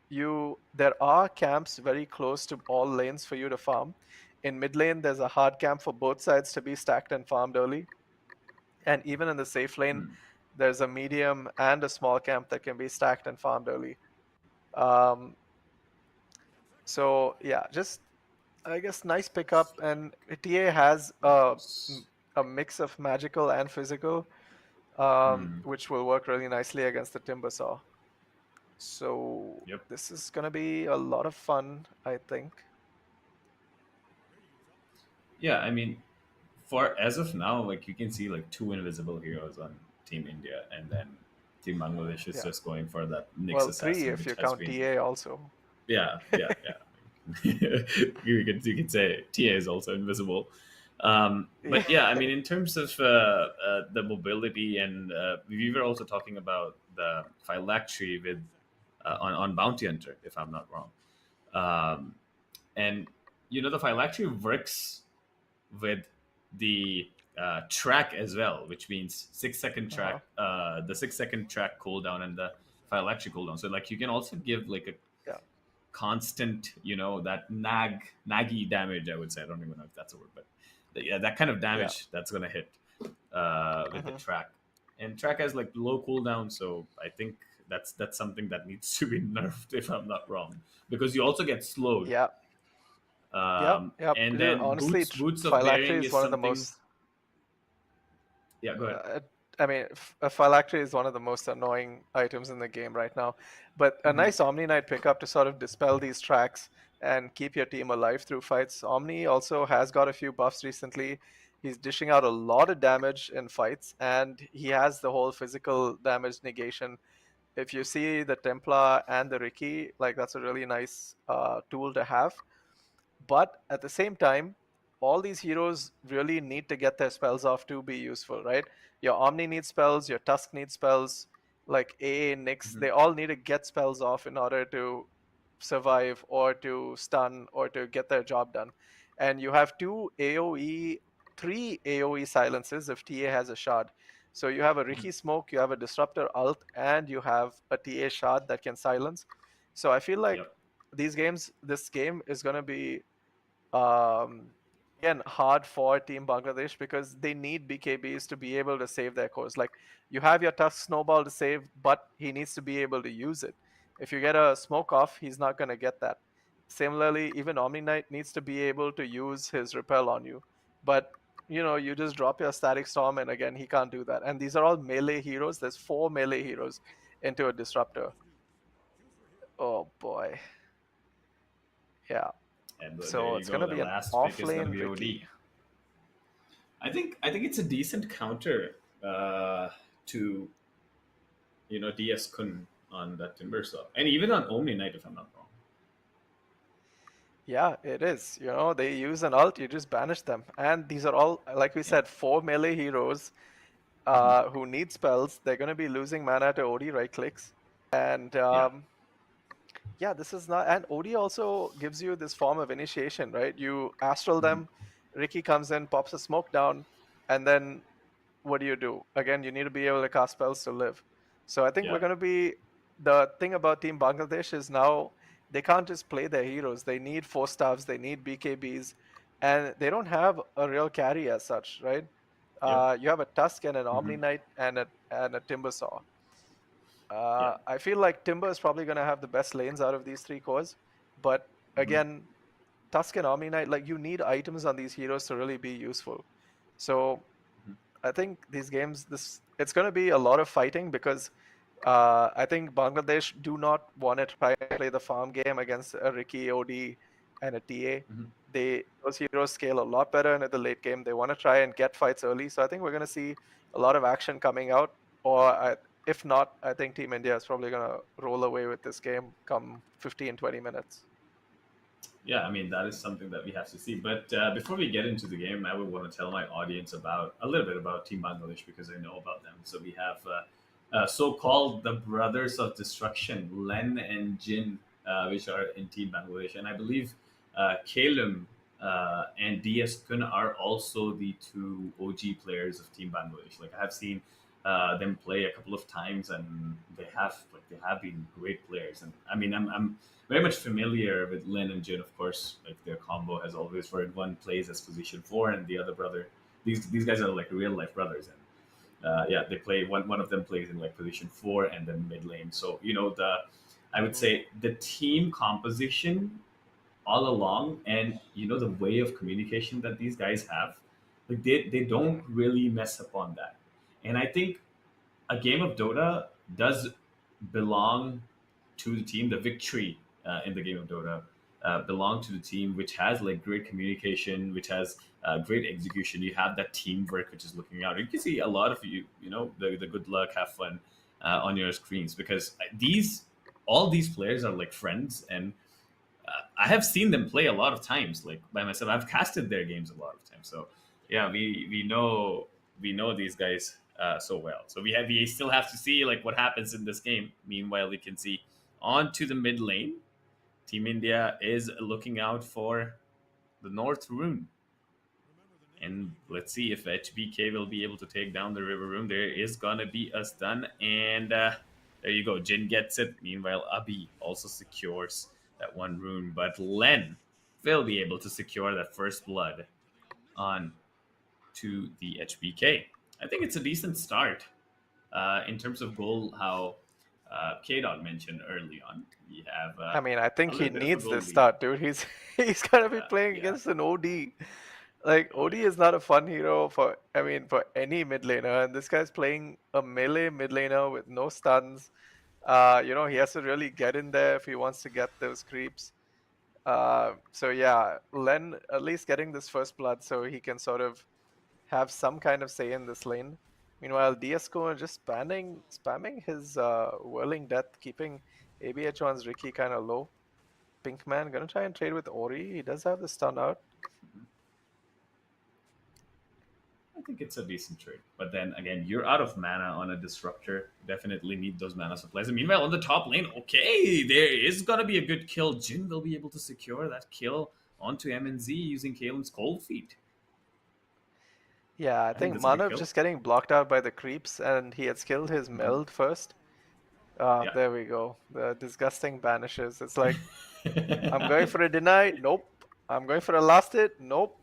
there are camps very close to all lanes for you to farm. In mid lane, there's a hard camp for both sides to be stacked and farmed early. And even in the safe lane, there's a medium and a small camp that can be stacked and farmed early. So yeah, just I guess nice pickup. And TA has a mix of magical and physical, which will work really nicely against the Timbersaw. So this is gonna be a lot of fun, I think. Yeah, I mean, for as of now, like you can see like 2 invisible heroes on Team India, and then Team Bangladesh is just going for that Nyx Well, assassin. 3 if you count TA also. Yeah. you can say TA is also invisible. But yeah, I mean, in terms of the mobility, and we were also talking about the phylactery with on Bounty Hunter, if I'm not wrong. And the phylactery works with the track as well, which means 6-second track, the 6-second track cooldown and the phylactery cooldown. So like you can also give like a constant, that naggy damage, I would say. I don't even know if that's a word, but that kind of damage that's gonna hit with the track. And track has like low cooldown, so I think that's something that needs to be nerfed if I'm not wrong, because you also get slowed. Yeah. And Dude, then honestly, boots of phylactery bearing is is one of the something. most. Yeah, go ahead. I mean, a phylactery is one of the most annoying items in the game right now. But a nice Omni Knight pickup to sort of dispel these tracks and keep your team alive through fights. Omni also has got a few buffs recently. He's dishing out a lot of damage in fights, and he has the whole physical damage negation. If you see the Templar and the Riki, like that's a really nice tool to have. But at the same time, all these heroes really need to get their spells off to be useful, right? Your Omni needs spells, your Tusk needs spells, like AA, Nyx, they all need to get spells off in order to survive or to stun or to get their job done. And you have three AoE silences if TA has a shard. So you have a Riki Smoke, you have a Disruptor ult, and you have a TA shard that can silence. So I feel like this game is going to be again hard for Team Bangladesh because they need BKBs to be able to save their cores. Like you have your Tusk Snowball to save, but he needs to be able to use it. If you get a smoke off, he's not going to get that. Similarly, even Omni Knight needs to be able to use his repel on you. But you just drop your Static Storm, and again, he can't do that. And these are all melee heroes. There's 4 melee heroes into a Disruptor. Oh boy. Yeah. And so it's going to be an off-lane Riki. I think it's a decent counter to DS Kun on that Timbersaw, and even on Omni Knight if I'm not wrong. Yeah, it is. They use an ult, you just banish them, and these are all, like we said, 4 melee heroes who need spells. They're going to be losing mana to OD right clicks, and yeah, this is not, and OD also gives you this form of initiation, right? You astral them, Riki comes in, pops a smoke down, and then what do? Again, you need to be able to cast spells to live. So I think we're going to be, the thing about Team Bangladesh is now they can't just play their heroes. They need 4 staffs, they need BKBs, and they don't have a real carry as such, right? You have a Tusk and an Omni Knight and a Timbersaw. I feel like Timber is probably going to have the best lanes out of these 3 cores. But again, Tusk and Omni Knight, like you need items on these heroes to really be useful. So I think these games, it's going to be a lot of fighting because I think Bangladesh do not want to try and play the farm game against a Riki, OD, and a TA. Those heroes scale a lot better in the late game. They want to try and get fights early. So I think we're going to see a lot of action coming out. Or if not, I think Team India is probably going to roll away with this game come 15, 20 minutes. Yeah, I mean, that is something that we have to see. But before we get into the game, I would want to tell my audience a little bit about Team Bangladesh because I know about them. So we have so-called the Brothers of Destruction, Len and Jin, which are in Team Bangladesh. And I believe KaEL and DS Kun are also the 2 OG players of Team Bangladesh. Like I have seen them play a couple of times, and they have been great players. And I mean, I'm very much familiar with Lin and Jin, of course. Like their combo has always worked. One plays as position 4, and the other brother. These guys are like real life brothers, and they play. One of them plays in like position 4 and then mid lane. So I would say the team composition all along, and the way of communication that these guys have, like they don't really mess up on that. And I think a game of Dota does belong to the team. The victory in the game of Dota belong to the team, which has like great communication, which has great execution. You have that teamwork, which is looking out. You can see a lot of the good luck, have fun on your screens because all these players are like friends, and I have seen them play a lot of times, like by myself. I've casted their games a lot of times, so yeah, we know these guys so well. So we still have to see like what happens in this game. Meanwhile, we can see on to the mid lane. Team India is looking out for the North Rune. And let's see if HBK will be able to take down the River Rune. There is going to be a stun. And there you go. Jin gets it. Meanwhile, Abhi also secures that 1 rune. But Len will be able to secure that first blood on to the HBK. I think it's a decent start in terms of goal. How K-Dot mentioned early on, we have I mean, I think a he little bit of a needs goal this lead. start, dude. He's gonna be playing Yeah. against an OD. Like OD is not a fun hero for any mid laner, and this guy's playing a melee mid laner with no stuns. He has to really get in there if he wants to get those creeps. So yeah, Len at least getting this first blood so he can sort of have some kind of say in this lane. Meanwhile, DSGO just spamming his Whirling Death, keeping ABH1's Ricky kind of low. PinkMaN gonna try and trade with Ori. He does have the stun out. I think it's a decent trade. But then again, you're out of mana on a disruptor. Definitely need those mana supplies. And meanwhile, on the top lane, okay, there is going to be a good kill. Jin will be able to secure that kill onto MNZ using KaEL's Cold Feet. Yeah, I think that's a good Manav kill. just getting blocked out by the creeps, and he had skilled his meld first. Yeah. There we go. The disgusting banishes. It's like, I'm going for a deny. Nope. I'm going for a last hit. Nope.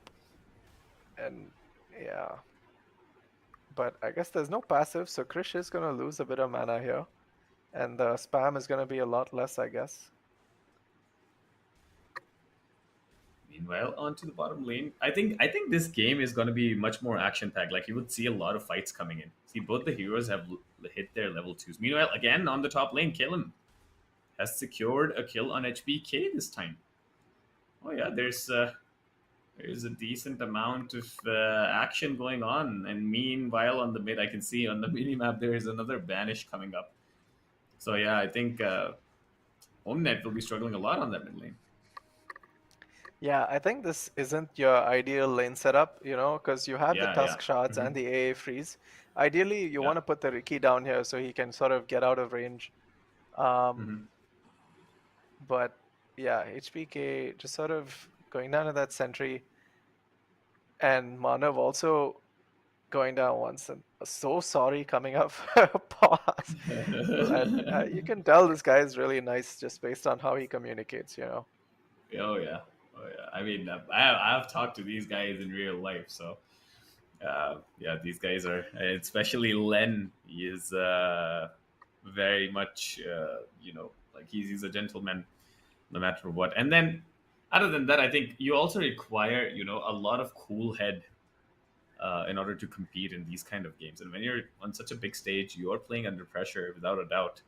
And yeah. But I guess there's no passive, so Krish is going to lose a bit of mana here. And the spam is going to be a lot less, I guess. Meanwhile, onto the bottom lane, I think this game is going to be much more action packed. Like you would see a lot of fights coming in. See, both the heroes have hit their level 2s. Meanwhile, again on the top lane, Killen has secured a kill on HBK this time. Oh yeah, there's a decent amount of action going on, and meanwhile on the mid, I can see on the mini map there is another banish coming up. So yeah, I think Omnet will be struggling a lot on that mid lane. Yeah, I think this isn't your ideal lane setup, because you have the Tusk Shards and the AA freeze. Ideally, you want to put the Ricky down here so he can sort of get out of range. But yeah, HBK just sort of going down to that sentry. And Manav also going down once. And so sorry coming up for a pause. And, you can tell this guy is really nice just based on how he communicates, Oh yeah. I mean, I've talked to these guys in real life, so yeah, these guys are, especially Len. He is very much, like he's a gentleman, no matter what. And then, other than that, I think you also require, a lot of cool head in order to compete in these kind of games. And when you're on such a big stage, you're playing under pressure without a doubt.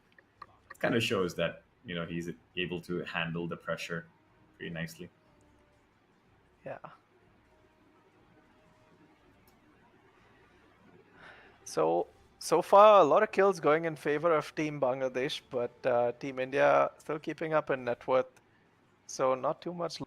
It kind of shows that he's able to handle the pressure pretty nicely. Yeah. So far, a lot of kills going in favor of Team Bangladesh, but Team India still keeping up in net worth. So not too much